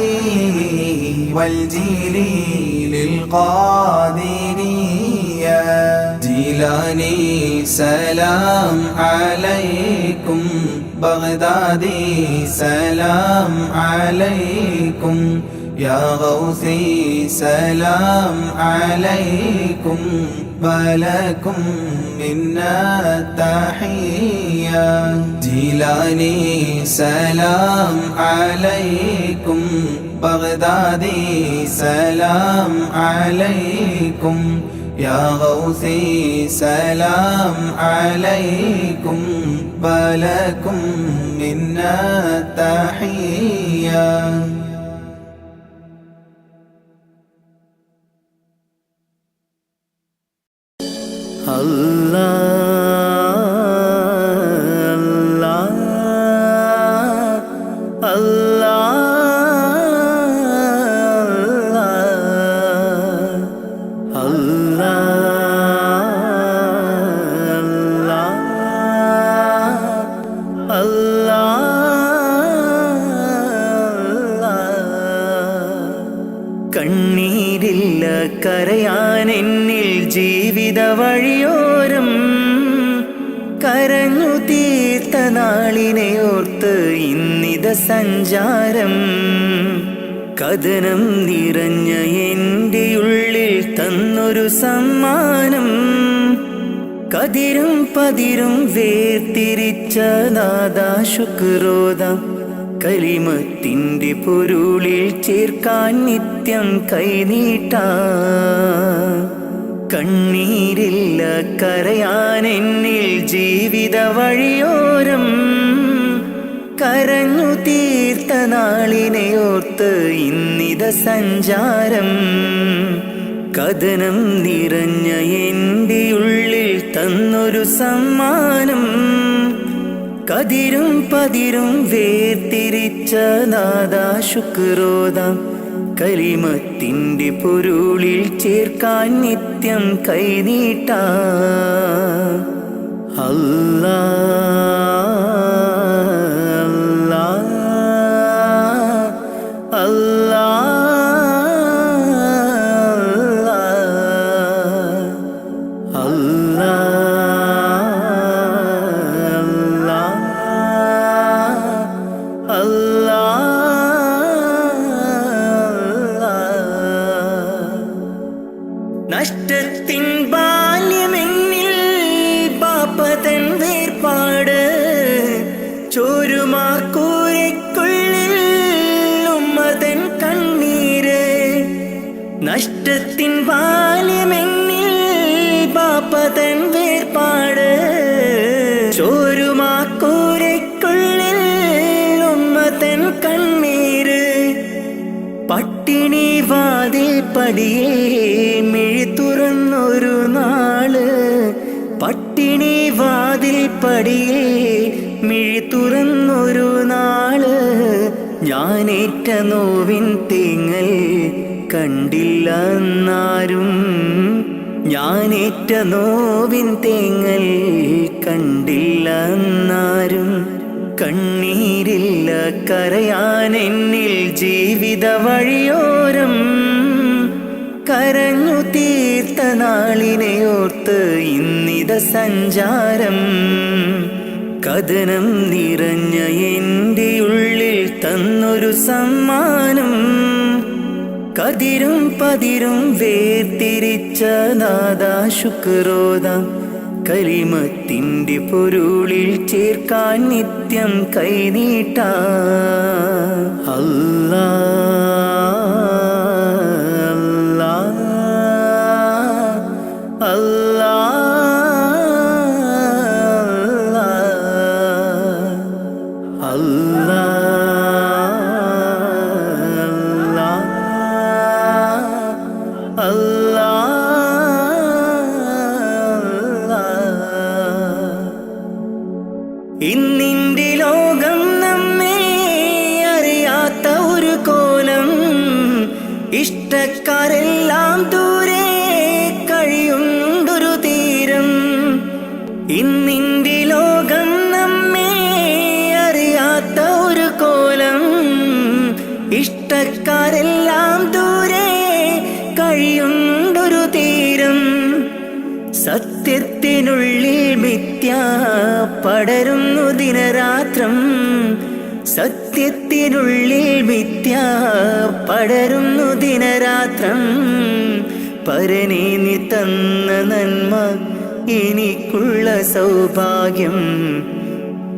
[SPEAKER 1] والجيل للقادرية جيلاني سلام عليكم بغدادي سلام عليكم يا غوثي سلام عليكم ولكم منا تحية جيلاني سلام عليكم بغدادي سلام عليكم يا غوثي سلام عليكم ولكم منا تحية
[SPEAKER 4] കണ്ണീരില്ല കരയാൻ എന്നിൽ ജീവിത വഴിയോരം കരഞ്ഞു തീർത്ത നാളിനെ ഓർത്ത് ഇന്നിത സഞ്ചാരം കഥനം നിറഞ്ഞ എൻ്റെ ഉള്ളിൽ തന്നൊരു സമ്മാനം കതിരും പതിരും വേർതിരിച്ച നാദാ ശുക്രോദാം കലിമത്തിൻ്റെ പൊരുളിൽ ചേർക്കാൻ നിത്യം കൈനീട്ടാ കണ്ണീരില്ല കരയാൻ എന്നിൽ ജീവിത വഴിയോരം കരഞ്ഞു തീർത്ത നാളിനെ ഓർത്ത് ഇന്നിത സഞ്ചാരം കഥനം നിറഞ്ഞ എൻ്റെ ഉള്ളിൽ തന്നൊരു സമ്മാനം കതിരും പതിരും വേർതിരിച്ച നാദാ ശുക്രോദാം കലിമത്തിൻ്റെ പൊരുളിൽ ചേർക്കാൻ നിത്യം കൈനീട്ടാ അല്ലാ അല്ലാ അല്ലാ നഷ്ടത്തിൻ ബാല്യമെന്നിൽ പാപ്പതൻ വേർപാട് ചോരുമാക്കൂരയ്ക്കുള്ളിൽ ഉമ്മതൻ കണ്ണീര് നഷ്ടത്തിൻ ബാല്യമെന്നിൽ പാപ്പതൻ വേർപാട് ചോരുമാക്കൂരയ്ക്കുള്ളിൽ ഉമ്മതൻ കണ്ണീര് പട്ടിണി വാതിൽ പടിയേ മിഴി തുറന്നൊരു നാള് പട്ടിണി വാതിൽ പടിയേ മിഴി തുറന്നൊരു നാള് ഞാനേറ്റ നോവിൻ തേങ്ങൽ കണ്ടില്ല എന്നാരും ഞാനേറ്റ നോവിൻ തേങ്ങൽ കണ്ടില്ല എന്നാരും കണ്ണീരില്ല കരയാൻ എന്നിൽ ജീവിത വഴിയോരം കരഞ്ഞു തീർത്ത നാളിനെ ഓർത്ത് ഇന്നിത സഞ്ചാരം കഥനം നിറഞ്ഞ എൻ്റെ ഉള്ളിൽ തന്നൊരു സമ്മാനം കതിരും പതിരും വേർതിരിച്ച നാദാ ശുക്രോദാം കലിമത്തിൻ്റെ പൊരുളിൽ ചേർക്കാൻ നിത്യം കൈനീട്ടാ അല്ലാ അല്ലാ അല്ലാ അല്ലാ അല്ലാ ഇഷ്ടക്കാരെല്ലാം ദൂരെ കഴിയുണ്ടൊരു തീരം. ഇന്നിന്റെ ലോകം നമ്മെ അറിയാത്ത ഒരു കോലം. ഇഷ്ടക്കാരെല്ലാം ദൂരെ കഴിയുണ്ടൊരു തീരം. സത്യത്തിനുള്ളിൽ മിഥ്യ പടരുന്നു ദിനരാത്രം. സത്യത്തിനുള്ളിൽ മിഥ്യ പടരുന്നു ദിനരാത്രം. പരനേ നീ തന്ന നന്മ എനിക്കുള്ള സൗഭാഗ്യം.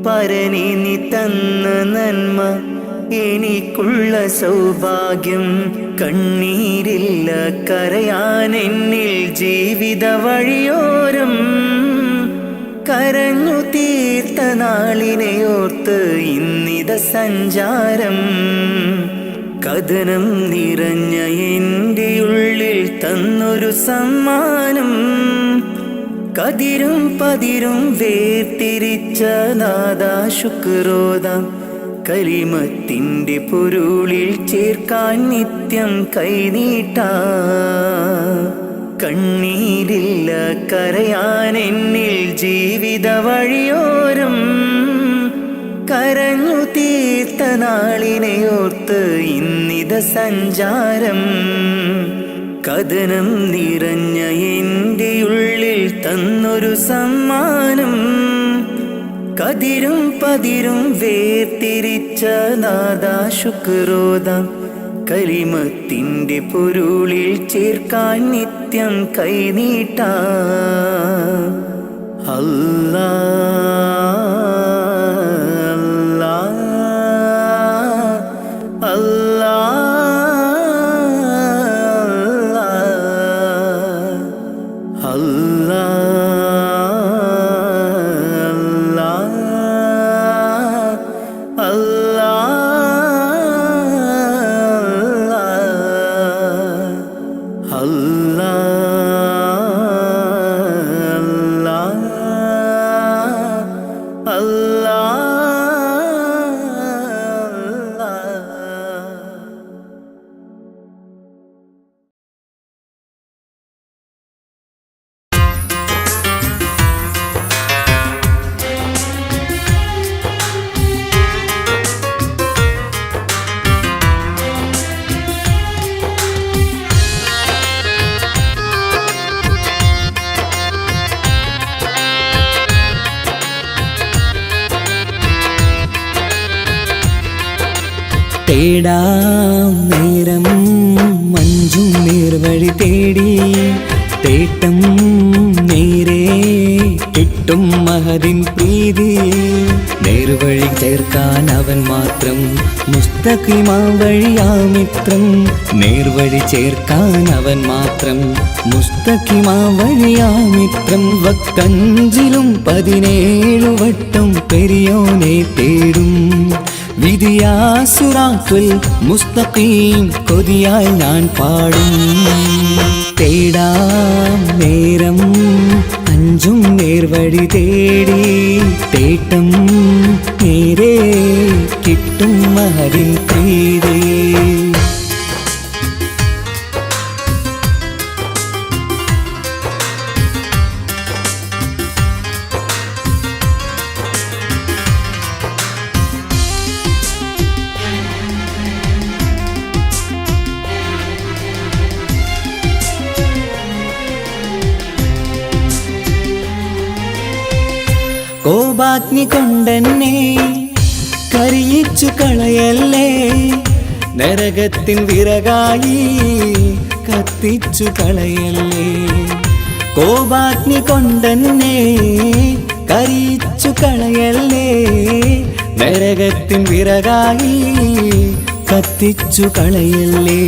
[SPEAKER 4] പരനേ നീ തന്ന നന്മ എനിക്കുള്ള സൗഭാഗ്യം. കണ്ണീരില്ല കരയാൻ എന്നിൽ ജീവിത വഴിയോരം. കരഞ്ഞു തീർത്ത നാളിനെയോർത്ത് ഇന്നിത സഞ്ചാരം. കഥനം നിറഞ്ഞ എൻ്റെ ഉള്ളിൽ തന്നൊരു സമ്മാനം. കതിരും പതിരും വേർതിരിച്ച നാദാ ശുക്രോദാം. കലിമത്തിൻ്റെ പൊരുളിൽ ചേർക്കാൻ നിത്യം കൈനീട്ടാ. കണ്ണീരില്ല കരയാൻ എന്നിൽ ജീവിത വഴിയോരം. കരഞ്ഞു തീർത്ത നാളിനെയോർത്ത് ഇന്നിത സഞ്ചാരം. കഥനം നിറഞ്ഞ എൻ്റെ ഉള്ളിൽ തന്നൊരു സമ്മാനം. കതിരും പതിരും വേർതിരിച്ച നാദാ ശുക്രോദാം. കലിമത്തിൻ്റെ പൊരുളിൽ ചേർക്കാൻ നിത്യം കൈനീട്ടാ. അല്ലാ അല്ലാ അല്ലാ തേടാം നേരം മഞ്ചും നേർവഴി തേടി. തേട്ടം നേരെ കിട്ടും മഹദിൻ പ്രീതി. നേർവഴി ചേർക്കാൻ അവൻ മാത്രം മുസ്തഖിമാ വഴിയാ മിത്രം. നേർവഴി ചേർക്കാൻ അവൻ മാത്രം മുസ്തഖിമാ വഴിയാ മിത്രം. വക്കഞ്ചിലും 17 വട്ടം പെരിയോനെ തേടും. വിധിയാ സിറാത്തുൽ മുസ്തഖീം കൊതിയാൽ ഞാൻ പാടും. തേടാം നേരം അഞ്ചും നേർവഴി തേടി. തേട്ടം നേരെ കിട്ടും മഹദിൻ പ്രീതി. കോപാഗ്നി കൊണ്ടെന്നെ കരിയിച്ചു കളയല്ലേ. നരകത്തിൻ വിറകായി കത്തിച്ചു കളയല്ലേ. കോപാഗ്നി കൊണ്ടെന്നെ കരിയിച്ചു കളയല്ലേ. നരകത്തിൻ വിറകായി കത്തിച്ചു കളയല്ലേ.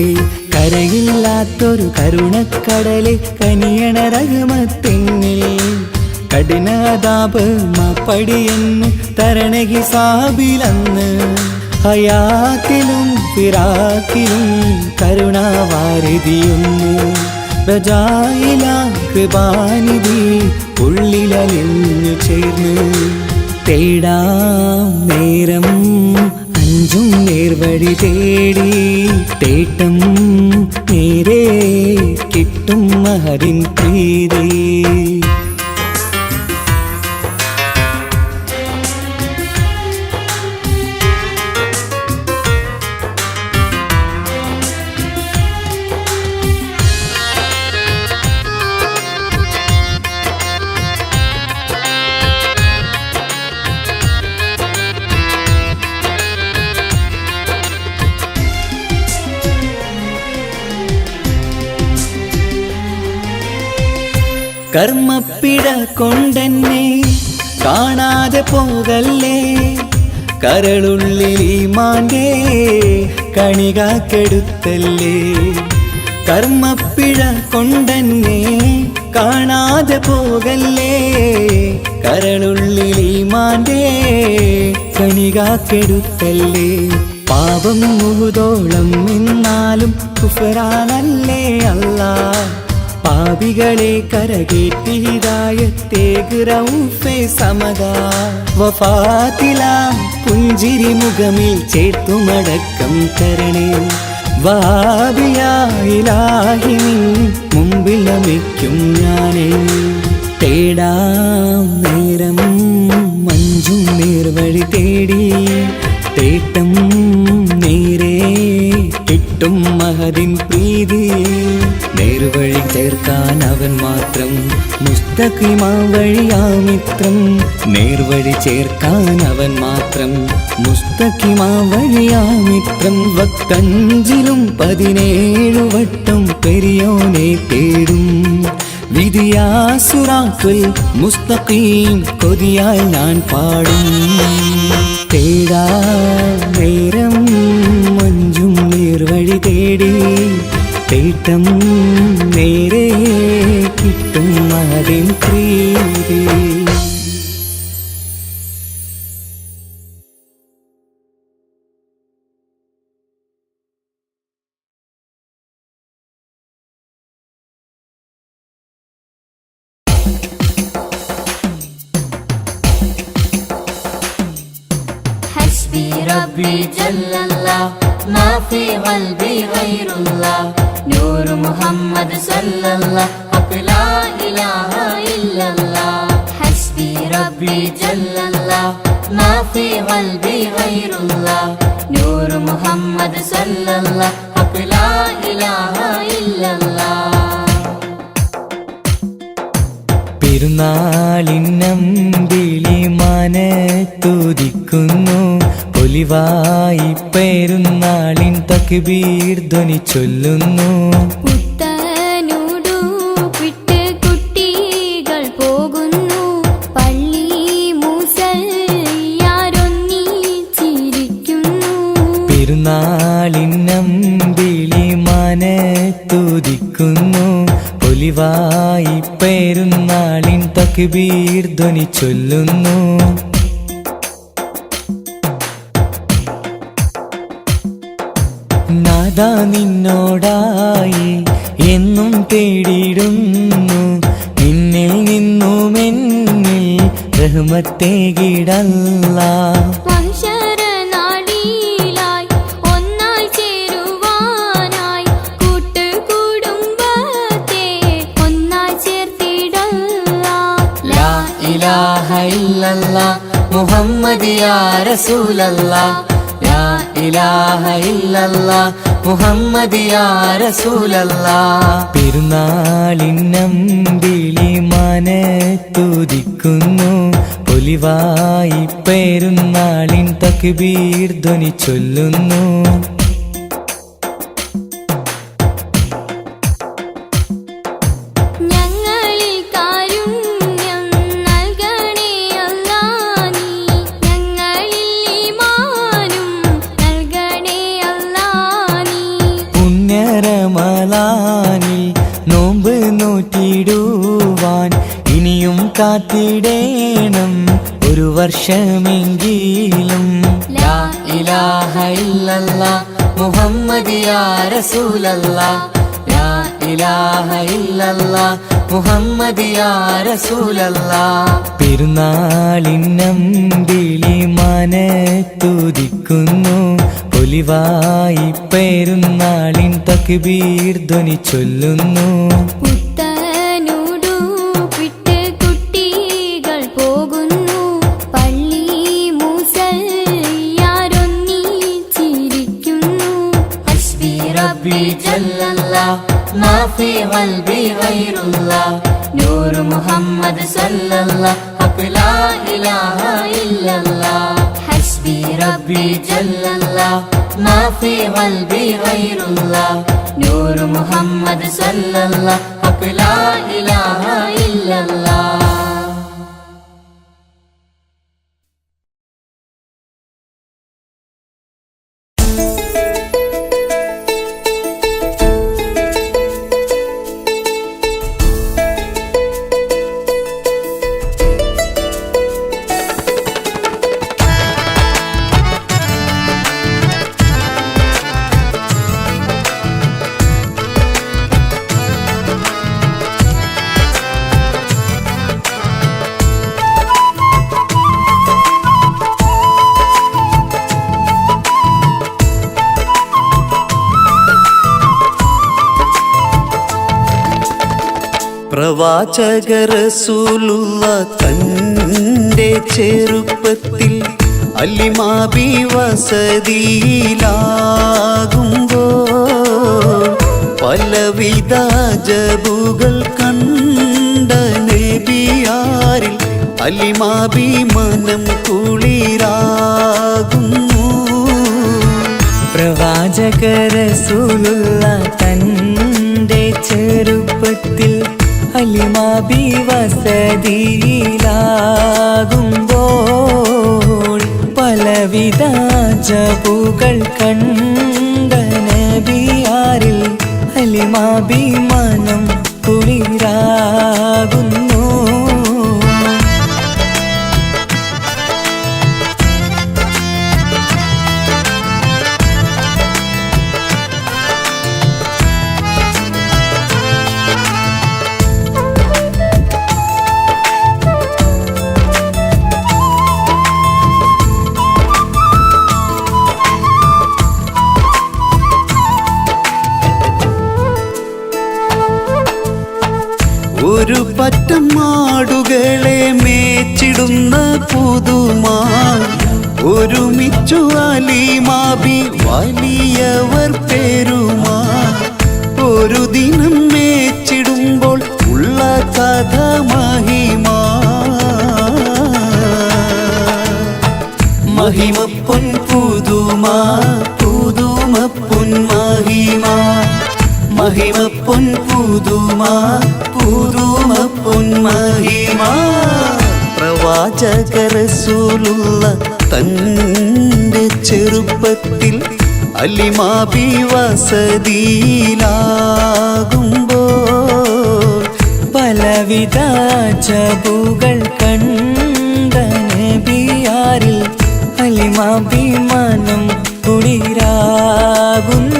[SPEAKER 4] കരയില്ലാത്തൊരു കരുണക്കടലെ കനിയണ റഹ്മത്തിന്നിൽ. കഠിനാദാബ് മാപ്പടിയെന്ന് തരണ ഹിസാബിലന്ന്. ഹയാത്തിലും ഫിറാക്കിലും കരുണാവാരിതിയൊന്ന്. ബജായിലാക്ക് ബാനിധി ഉള്ളിലലിഞ്ഞു ചേർന്ന്. തേടാം നേരം അഞ്ചും നേർവഴി തേടി. തേട്ടം മഹദിൻ പ്രീതി. കർമ്മപ്പിഴ കൊണ്ടെന്നെ കാണാതെ പോകല്ലേ, കരളുള്ളിൽ ഈമാന്റെ കണികാക്കെടുത്തല്ലേ. കർമ്മപ്പിഴ കൊണ്ടെന്നെ കാണാതെ പോകല്ലേ, കരളുള്ളിൽ ഈമാന്റെ കണികാക്കെടുത്തല്ലേ. പാപം മുഴുതോളം എന്നാലും കുഫറാനല്ലേ അല്ലാ, പാപികളെ കരകേറ്റി ഹിദായത്തേക് റഊഫേ സമദാ. വഫാത്തിലാം പുഞ്ചിരി മുഖമിൽ ചേർത്തുമടക്കം തരണേ, വഹാബിയായിലാഹി നിൻ മുമ്പിൽ നമിക്കും ഞാനേ. തേടാം നേരം മഞ്ചും നേർവഴി തേടി, തേട്ടം നേരെ കിട്ടും മഹദിൻ പ്രീതി. നേർവഴി ചേർക്കാൻ അവൻ മാത്രം, മുസ്തഖിമാ വഴിയാ മിത്രം. നേർവഴി ചേർക്കാൻ അവൻ മാത്രം, മുസ്തഖിമാ വഴിയാ മിത്രം. വക്തഞ്ചിലും 17 വട്ടം പെരിയോനെ തേടും, വിധിയാസുറാത്തുൽ മുസ്തഖീം കൊതിയാൽ ഞാൻ പാടും. തേടാ നേരം മഞ്ചും നേർവഴി തേടി, തേട്ടം നേരെ കിട്ടും മഹദിൻ പ്രീതി.
[SPEAKER 2] حسبي ربي جل الله ما في قلبي غير الله نور محمد صلى الله حق لا إله إلا الله حسبي ربي جل الله ما في قلبي غير الله نور محمد صلى الله حق لا إله إلا الله
[SPEAKER 4] പെരുന്നാളിന്നമ്പിളി മനത്തുദിക്കുന്നു, പൊലിവായി പെരുന്നാളിൻ തക്ബീർ ധ്വനി ചൊല്ലുന്നു.
[SPEAKER 2] പുത്തനുടുപ്പിട്ട് കുട്ടികൾ പോകുന്നു, പള്ളി മുസല്ലിയാരൊന്നിച്ചിരിക്കുന്നു.
[SPEAKER 4] പെരുന്നാളിന്നമ്പിളി മനത്തുദിക്കുന്നു, പൊലിവായി പെരുന്നാളിൻ തക്ബീർ ധ്വനി ചൊല്ലുന്നു. നാദാ നിന്നോടായി എന്നും തേടിയിടുന്നു, നിന്നിൽ നിന്നും എന്നിൽ റഹ്മത്തേകിടല്ലാ.
[SPEAKER 2] മഹ്ശറനാളിലായി ഒന്നായി ചേരുവാനായി കൂട്ടുകുടുംബത്തെ ഒന്നായി ചേർത്തിടല്ലാഹ്.
[SPEAKER 4] ലാ ഇലാഹ ഇല്ലല്ലാഹ് മുഹമ്മദ് യാ റസൂലല്ലാഹ്, ലാ ഇലാഹ ഇല്ലല്ലാഹ് മുഹമ്മദ് യാ റസൂലല്ലാഹ്. പെരുന്നാളിന്നമ്പിളി മനത്തുദിക്കുന്നു, പൊലിവായി പെരുന്നാളിൻ തക്ബീർ ധ്വനി ചൊല്ലുന്നു.
[SPEAKER 2] ഞങ്ങളിൽ കാരുണ്യം നൽകണേ അല്ലാഹ് നീ, ഞങ്ങളിൽ ഈമാനും നൽകണേ അല്ലാഹ് നീ.
[SPEAKER 4] പുണ്യറമളാനിൽ നോമ്പ് നോറ്റിടുവാൻ ഇനിയും കാത്തിടേണം ഒരു വർഷമെങ്കിലും. ലാ ഇലാഹ ഇല്ലല്ലാഹ് മുഹമ്മദ് യാ റസൂലല്ലാഹ്, ലാ ഇലാഹ ഇല്ലല്ലാഹ് മുഹമ്മദ് യാ റസൂലല്ലാഹ്. പെരുന്നാളിന്നമ്പിളി മനത്തുദിക്കുന്നു, പൊലിവായി പെരുന്നാളിൻ തക്ബീർ ധ്വനി ചൊല്ലുന്നു.
[SPEAKER 2] പുത്തനുടുപ്പിട്ട് ربي جل الله ما في قلبي غير الله نور محمد صلى الله حق لا إله إلا الله حسبي ربي جل الله ما في قلبي غير الله نور محمد صلى الله حق لا إله إلا الله
[SPEAKER 3] പ്രവാചക റസൂലുള്ള തൻ്റെ ചെറുപ്പത്തിൽ അലിമാബി വസതിയിലാകുമ്പോൾ പലവിധ ജബുകൾ കണ്ട നബിയാരിൽ അലിമാബി മനം കുളിരാകുന്നു.
[SPEAKER 4] പ്രവാചക റസൂലുള്ള തൻ്റെ ചെറുപ്പത്തിൽ അലിമാബി വസതിയിലാകുമ്പോൾ പലവിധ ജബുകൾ കണ്ട നബിയാരിൽ അലിമാബി മനം കുളിരാകുന്നു.
[SPEAKER 3] ഒരു പറ്റം മാടുകളെ മേച്ചിടുന്ന പുതുമാ ഒരുമിച്ചു അലിമാബി വലിയവർ പെരുമാ ഒരു ദിനം മേച്ചിടുമ്പോൾ ഉള്ള കഥ മഹിമാ മഹിമപ്പൊൻ പുതുമാ പുതുമപ്പൊൻ മഹിമാ മഹിമപ്പൊൻ പുതുമാ പുതുമപ്പൊൻ മഹിമാ. പ്രവാചക റസൂലുള്ള തൻ്റെ ചെറുപ്പത്തിൽ അലിമാബി വസതിയിലാകുമ്പോൾ
[SPEAKER 4] പലവിധ ജബുകൾ കണ്ട നബിയാരിൽ അലിമാബി മനം കുളിരാകുന്നു.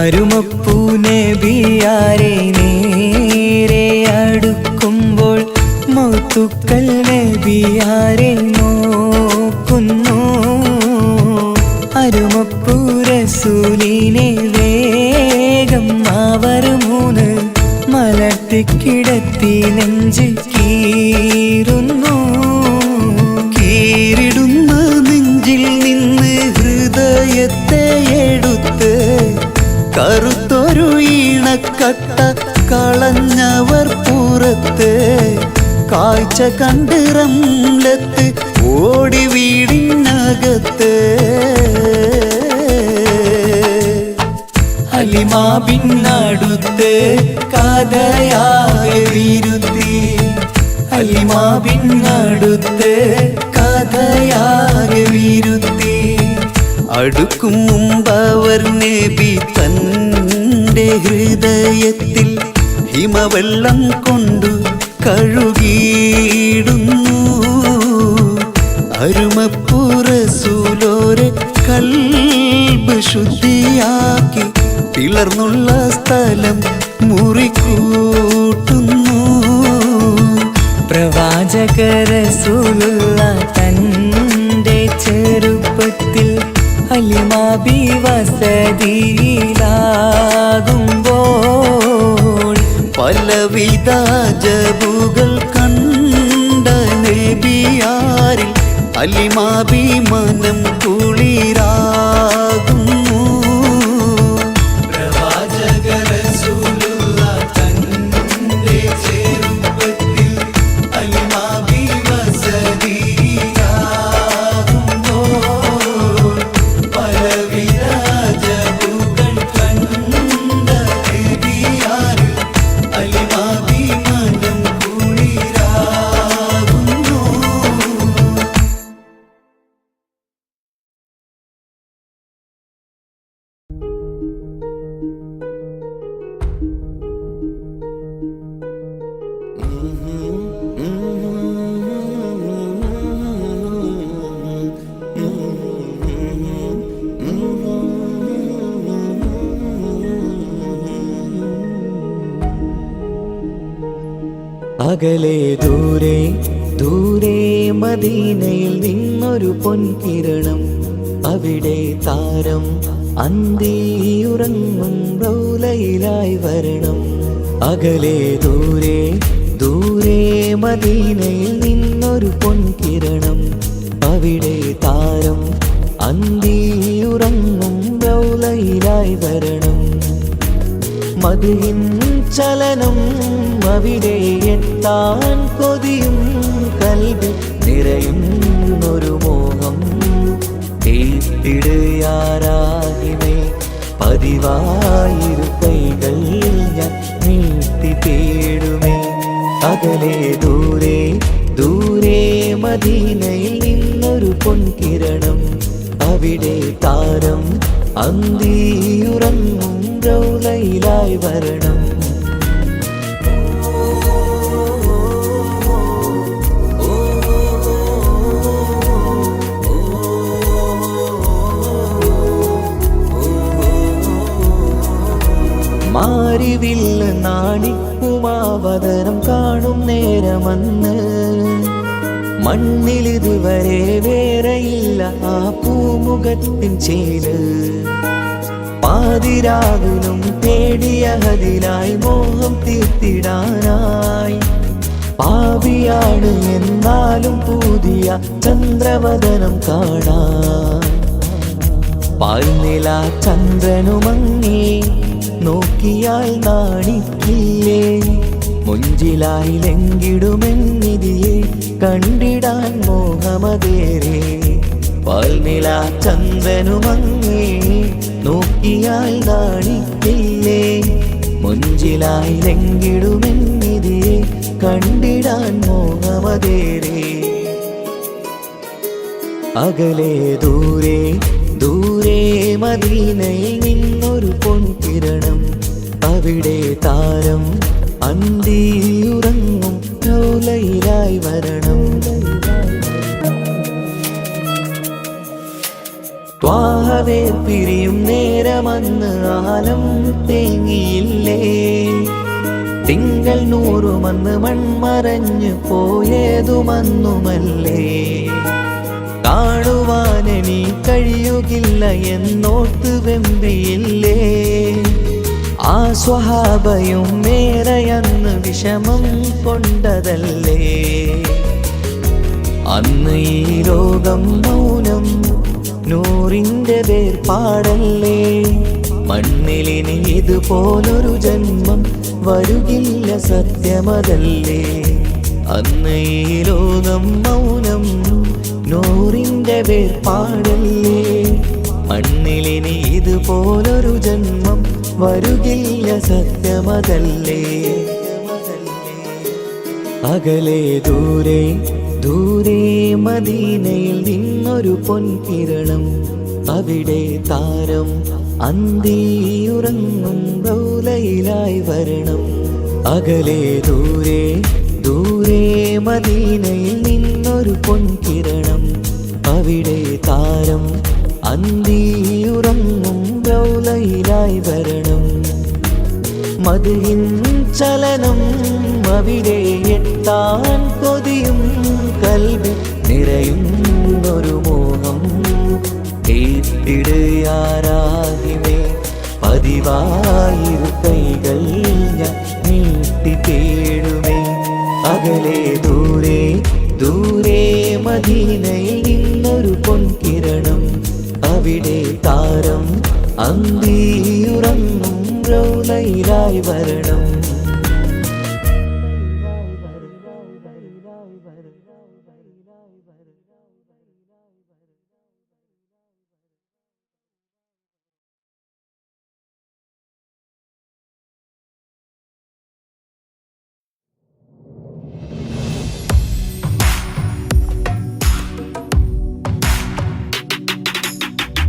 [SPEAKER 4] അരുമപ്പൂ നബിയാരെ നേരെ അടുക്കുമ്പോൾ മൗത്തുക്കൾ നബിയാരെ നോക്കുന്നു. അരുമപ്പൂ റസൂലിനെ വേഗം അവർ മൂന്ന് മലർത്തിക്കിടത്തി നെഞ്ച് കീറുന്നു.
[SPEAKER 3] കീറിടുന്ന നെഞ്ചിൽ നിന്ന് ഹൃദയത്തെ എടുത്ത് കറുത്തൊരു ഈണക്കട്ട കളഞ്ഞവർ പുറത്ത് കാഴ്ച കണ്ട് റംലത്ത് ഓടി വീടിനകത്ത്
[SPEAKER 4] അലിമാബിനടുത്ത് കഥയാകെ വിരുത്തി അലിമാബിനടുത്ത് കഥയാകെ വിരുത്തി
[SPEAKER 3] അടുക്കും മുമ്പവർ നബി തൻ്റെ ഹൃദയത്തിൽ ഹിമവെള്ളം കൊണ്ടു കഴുകിയിടുന്നു. കൽബ് ശുദ്ധിയാക്കി പിളർന്നുള്ള സ്ഥലം മുറിക്കൂട്ടുന്നു.
[SPEAKER 4] പ്രവാചക റസൂലുള്ള തന്റെ ചെറുപ്പത്തിൽ ഹലിമാബി വസതിയിലാകുമ്പോൾ
[SPEAKER 3] പലവിധ ജബുകൾ കണ്ട നബിയാരിൽ ഹലിമാബി മനം കുളിരാകുന്നു. പ്രവാചക റസൂലുള്ള തന്റെ ചെറുപ്പത്തിൽ ഹലിമാബി വസതിയിലാകുമ്പോൾ പലവിധ ജബുകൾ കണ്ട നബിയാരിൽ ഹലിമാബി മനം കുളിരാകുന്നു.
[SPEAKER 4] അകലെ ദൂരെ ദൂരെ മദീനയിൽ നിന്നൊരു പൊൻകിരണം, അവിടെ താരം അന്തിയുറങ്ങും റൗലയിലായി വരണം. അകലെ ദൂരെ ദൂരെ മദീനയിൽ നിന്നൊരു പൊൻകിരണം, അവിടെ താരം അന്തിയുറങ്ങും റൗലയിലായി വരണം. മദിഹിൻ ചലനം അവിടെ എത്താൻ കൊതിയും കൽബിൽ നിറയുന്നൊരു മോഹം. തീർത്തിടുയാരാകിമേ പതിവായിരു കൈകൾ ഞാൻ നീട്ടി തേടുമേ. അകലെ ദൂരെ ദൂരെ മദീനയിൽ നിന്നൊരു പൊൻകിരണം, അവിടെ താരം അന്തിയുറങ്ങും റൗലയിലായി വരണം. മാരിവില്ല് നാണിക്കുമാവതരം കാണും നേരമന്ന്, മണ്ണിലിതുവരെ വേറെയില്ല ആ പൂമുഖത്തിൻ ചേല്. പാതിരാവിലും തേടിയ ഹദിലായി മോഹം തീർത്തിടാനായി, പാപിയാണ് എന്നാലും പുതിയ ചന്ദ്രവദനം കാണാൻ. പാൽനില ചന്ദ്രനുമങ്ങി നോക്കിയാൽ നാണിക്കില്ലേ, മുഞ്ചിലായി ലംഘിടുമെന്നിതിയെ കണ്ടിടാൻ മോഹമതേറെ. പാൽനില ചന്ദ്രനുമങ്ങി നോക്കിയാൽ നാണിക്കില്ലേ, മുഞ്ചിലായി ലംഘിടുമെന്നിതിയെ കണ്ടിടാൻ മോഹമതേറെ. അകലെ ദൂരെ ദൂരെ മദീനയിൽ നിന്നൊരു പൊൻകിരണം, അവിടെ താരം അന്തിയുറങ്ങും റൗലയിലായി വരണം. ത്വാഹവേ പിരിയും നേരമന്ന് ആലം തേങ്ങിയില്ലേ, തിങ്കൾ നൂറുമന്ന് മൺമറഞ്ഞു പോയതുമന്നുമല്ലേ. കാണുവാനെനി കഴിയുകില്ല എന്നോർത്ത് വെമ്പിയില്ലേ, ആ സ്വഹാബയും മേറയന്ന് വിഷമം കൊണ്ടതല്ലേ. അന്ന് ഈ ലോകം മൗനം നൂറിൻ്റെ വേർപാടല്ലേ, മണ്ണിലിനി ഇതുപോലൊരു ജന്മം വരുകില്ല സത്യമതല്ലേ. അന്ന് ഈ ലോകം മൗനം നൂറിൻ്റെ വേർപാടല്ലേ, മണ്ണിലിനി ഇതുപോലൊരു ജന്മം വരുകില്ല സത്യമതല്ലേ. അകലെ ദൂരെ ദൂരെ മദീനയിൽ നിന്നൊരു പൊൻകിരണം, അവിടെ താരം അന്തിയുറങ്ങും റൗലയിലായി വരണം. അകലെ ദൂരെ ദൂരെ മദീനയിൽ നിന്നൊരു പൊൻകിരണം, അവിടെ താരം അന്തിയുറങ്ങും റൗലയിലായി വരണം. മദിഹിൻ ചലനം അവിടെ എത്താൻ കൊതിയും കൽബിൽ നിറയുന്നൊരു മോഹം. ഏറ്റിടുയാരാഹിമേ പതിവായിരു കൈകൾ ഞാൻ നീട്ടി തേടുമേ. അകലെ ദൂരെ ദൂരെ മദീനയിൽ നിന്നൊരു പൊൻകിരണം. അവിടെ താരം അന്തിയുറങ്ങും റൗലയിലായി വരണം.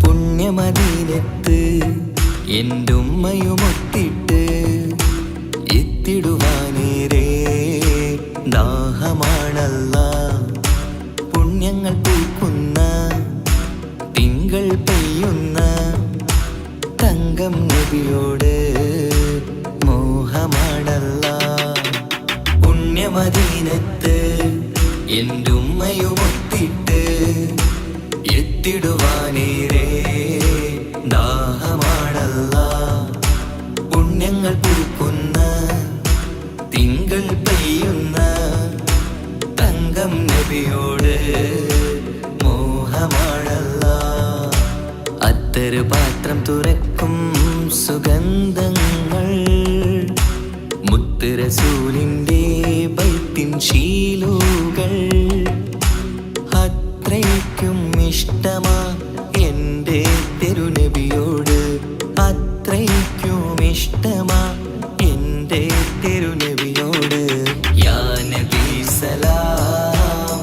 [SPEAKER 4] പുണ്യമദീനത്ത് എൻ്റെ ഉമ്മയുമൊത്തിട്ട് എത്തിടുവാനേരെ ദാഹമാണല്ല. പുണ്യങ്ങൾ പൂക്കുന്ന തിങ്കൾ പെയ്യുന്ന തങ്കം നബിയോട് മോഹമാണല്ല. പുണ്യമദീനത്ത് എൻ്റെ ഉമ്മയുമൊത്തിട്ട് എത്തിടുവാനേരെ ദാഹമാണല്ല. പുണ്യങ്ങൾ പൂക്കുന്ന തിങ്കൾ പെയ്യുന്ന തങ്കം നബിയോട് മോഹമാണല്ല. അത്തരു പാത്രം തുറക്കും സുഗന്ധങ്ങൾ മുത്ത് റസൂലിൻ്റെ ബൈത്തിൻ ശീലുകൾ. അത്രയ്ക്കും ഇഷ്ടമാ എൻ്റെ തിരുനബിയോട്. അത്രയ്ക്കും ഇഷ്ടമാ എൻ്റെ തിരുനബിയോട്. യാ നബി സലാം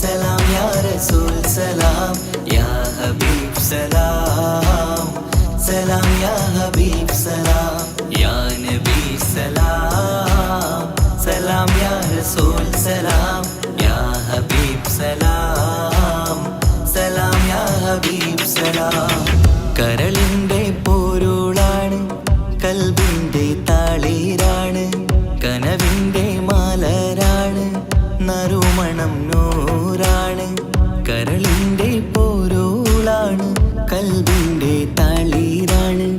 [SPEAKER 4] സലാം യാ റസൂൽ സലാം യാ ഹബീബ് സലാം സലാം യാ ഹബീബ് സലാം യാ നബി സലാം സലാം യാ റസൂൽ സലാം യാ ഹബീബ് സലാം സലാം യാ ഹബീബ് സലാം. കരളിൻ്റെ പോരുളാണ്, കൽബിൻ്റെ താളീരാണ്, കനവിൻ്റെ മാലരാണ്, നറുമണം നൂറാണ്. കരളിൻ്റെ പോരുളാണ്, കൽബിൻ്റെ താളീരാണ്,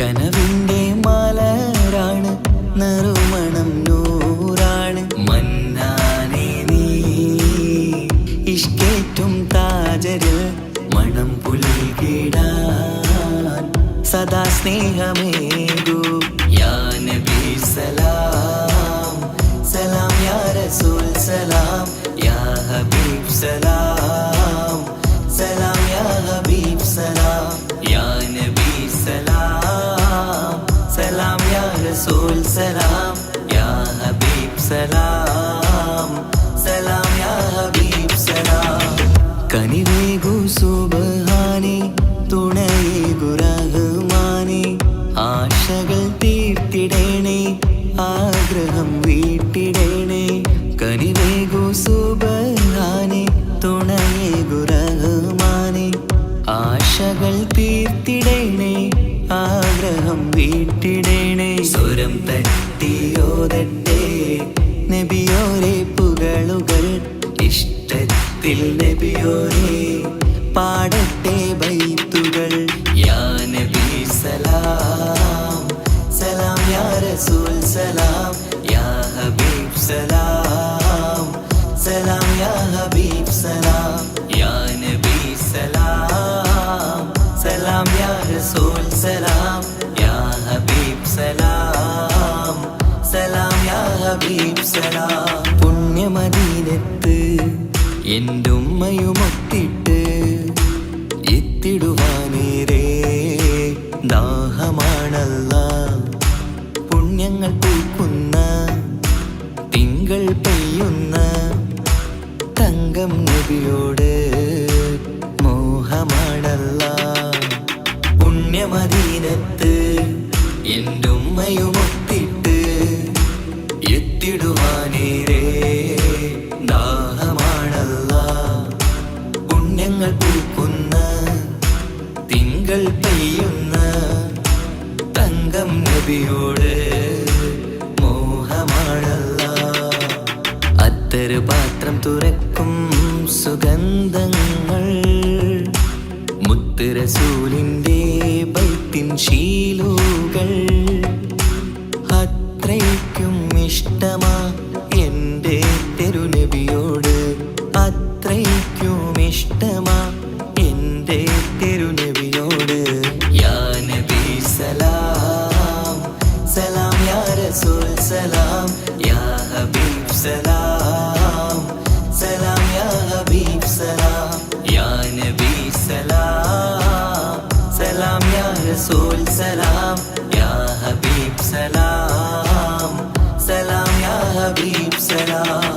[SPEAKER 4] കനവിൻ്റെ മാലരാണ്, നറുമണം നൂറാണ്. മന്നാനേ നീ ഇഷ്കേറ്റും താജരിൽ മണം പുൽകിടാൻ സദാ സ്നേഹമേകൂ. യാ നബി സലാം സലാം യാ റസൂൽ സലാം യാ ഹബീബ് സലാം സലാം യാ ഹബീബ് സലാം യാ നബി സലാം സലാം യാ റസൂൽ സലാം യാ ഹബീബ് സലാം സലാം യാ ഹബീബ് സലാം. കനിവേകു സുബ്ഹാനേ തുണയേകു റഹ്മാനേ. ആശകൾ തീർത്തിടേണേ ആഗ്രഹം വീട്ടിടേണേ. കനിവേകു സുബ്ഹാനേ തുണയേകു റഹ്മാനേ. ആശകൾ തീർത്തിടേണേ ആഗ്രഹം വീട്ടിടേണേ. സ്വരം തട്ടിയോതട്ടെ നബിയോരെ പുകളുകൾ. ഇഷ്ടത്തിൽ നബിയോരെ പാടട്ടെ ബൈത്തുകൾ. യാ നബി സലാം സലാം യാ റസൂൽ സലാം യാ ഹബീബ് സലാം സലാം യാ ഹബീബ് സലാം യാ നബി സലാം സലാം യാ റസൂൽ സലാം യാ ഹബീബ് സലാം സലാം യാ ഹബീബ് സലാം. പുണ്യമദീനത്ത് എൻ്റെ ഉമ്മയുമൊത്തിട്ട് എത്തിടുവാനേരെ ദാഹമാണല്ല. പുണ്യങ്ങൾ പൂക്കുന്ന തിങ്കൾ പെയ്യുന്ന തങ്കം നബിയോട് മോഹമാണല്ല. പുണ്യമദീനത്ത് എൻ്റെ ഉമ്മയുമൊത്തിട്ട് എത്തിടുവാനേരെ ദാഹമാണല്ല. പുണ്യങ്ങൾ പൂക്കുന്ന നബിയോട് മോഹമാണല്ല. അത്തറ് പാത്രം തുറക്കും സുഗന്ധങ്ങൾ മുത്ത് റസൂലിന്റെ ബൈത്തിൻ ശീലുകൾ. അത്രയ്ക്കും ഇഷ്ടമാ എൻ്റെ തിരുനബിയോട്, അത്രയ്ക്കും ഇഷ്ടമാ എൻ്റെ തിരുനബിയോട്. യാ നബി സലാം സലാം, യാ റസൂൽ സലാം, യാ ഹബീബ് സലാം സലാം, യാ ഹബീബ് സലാം, യാ നബി സലാം സലാം, യാ റസൂൽ സലാം, യാ ഹബീബ് സലാം സലാം, യാ ഹബീബ് സലാം.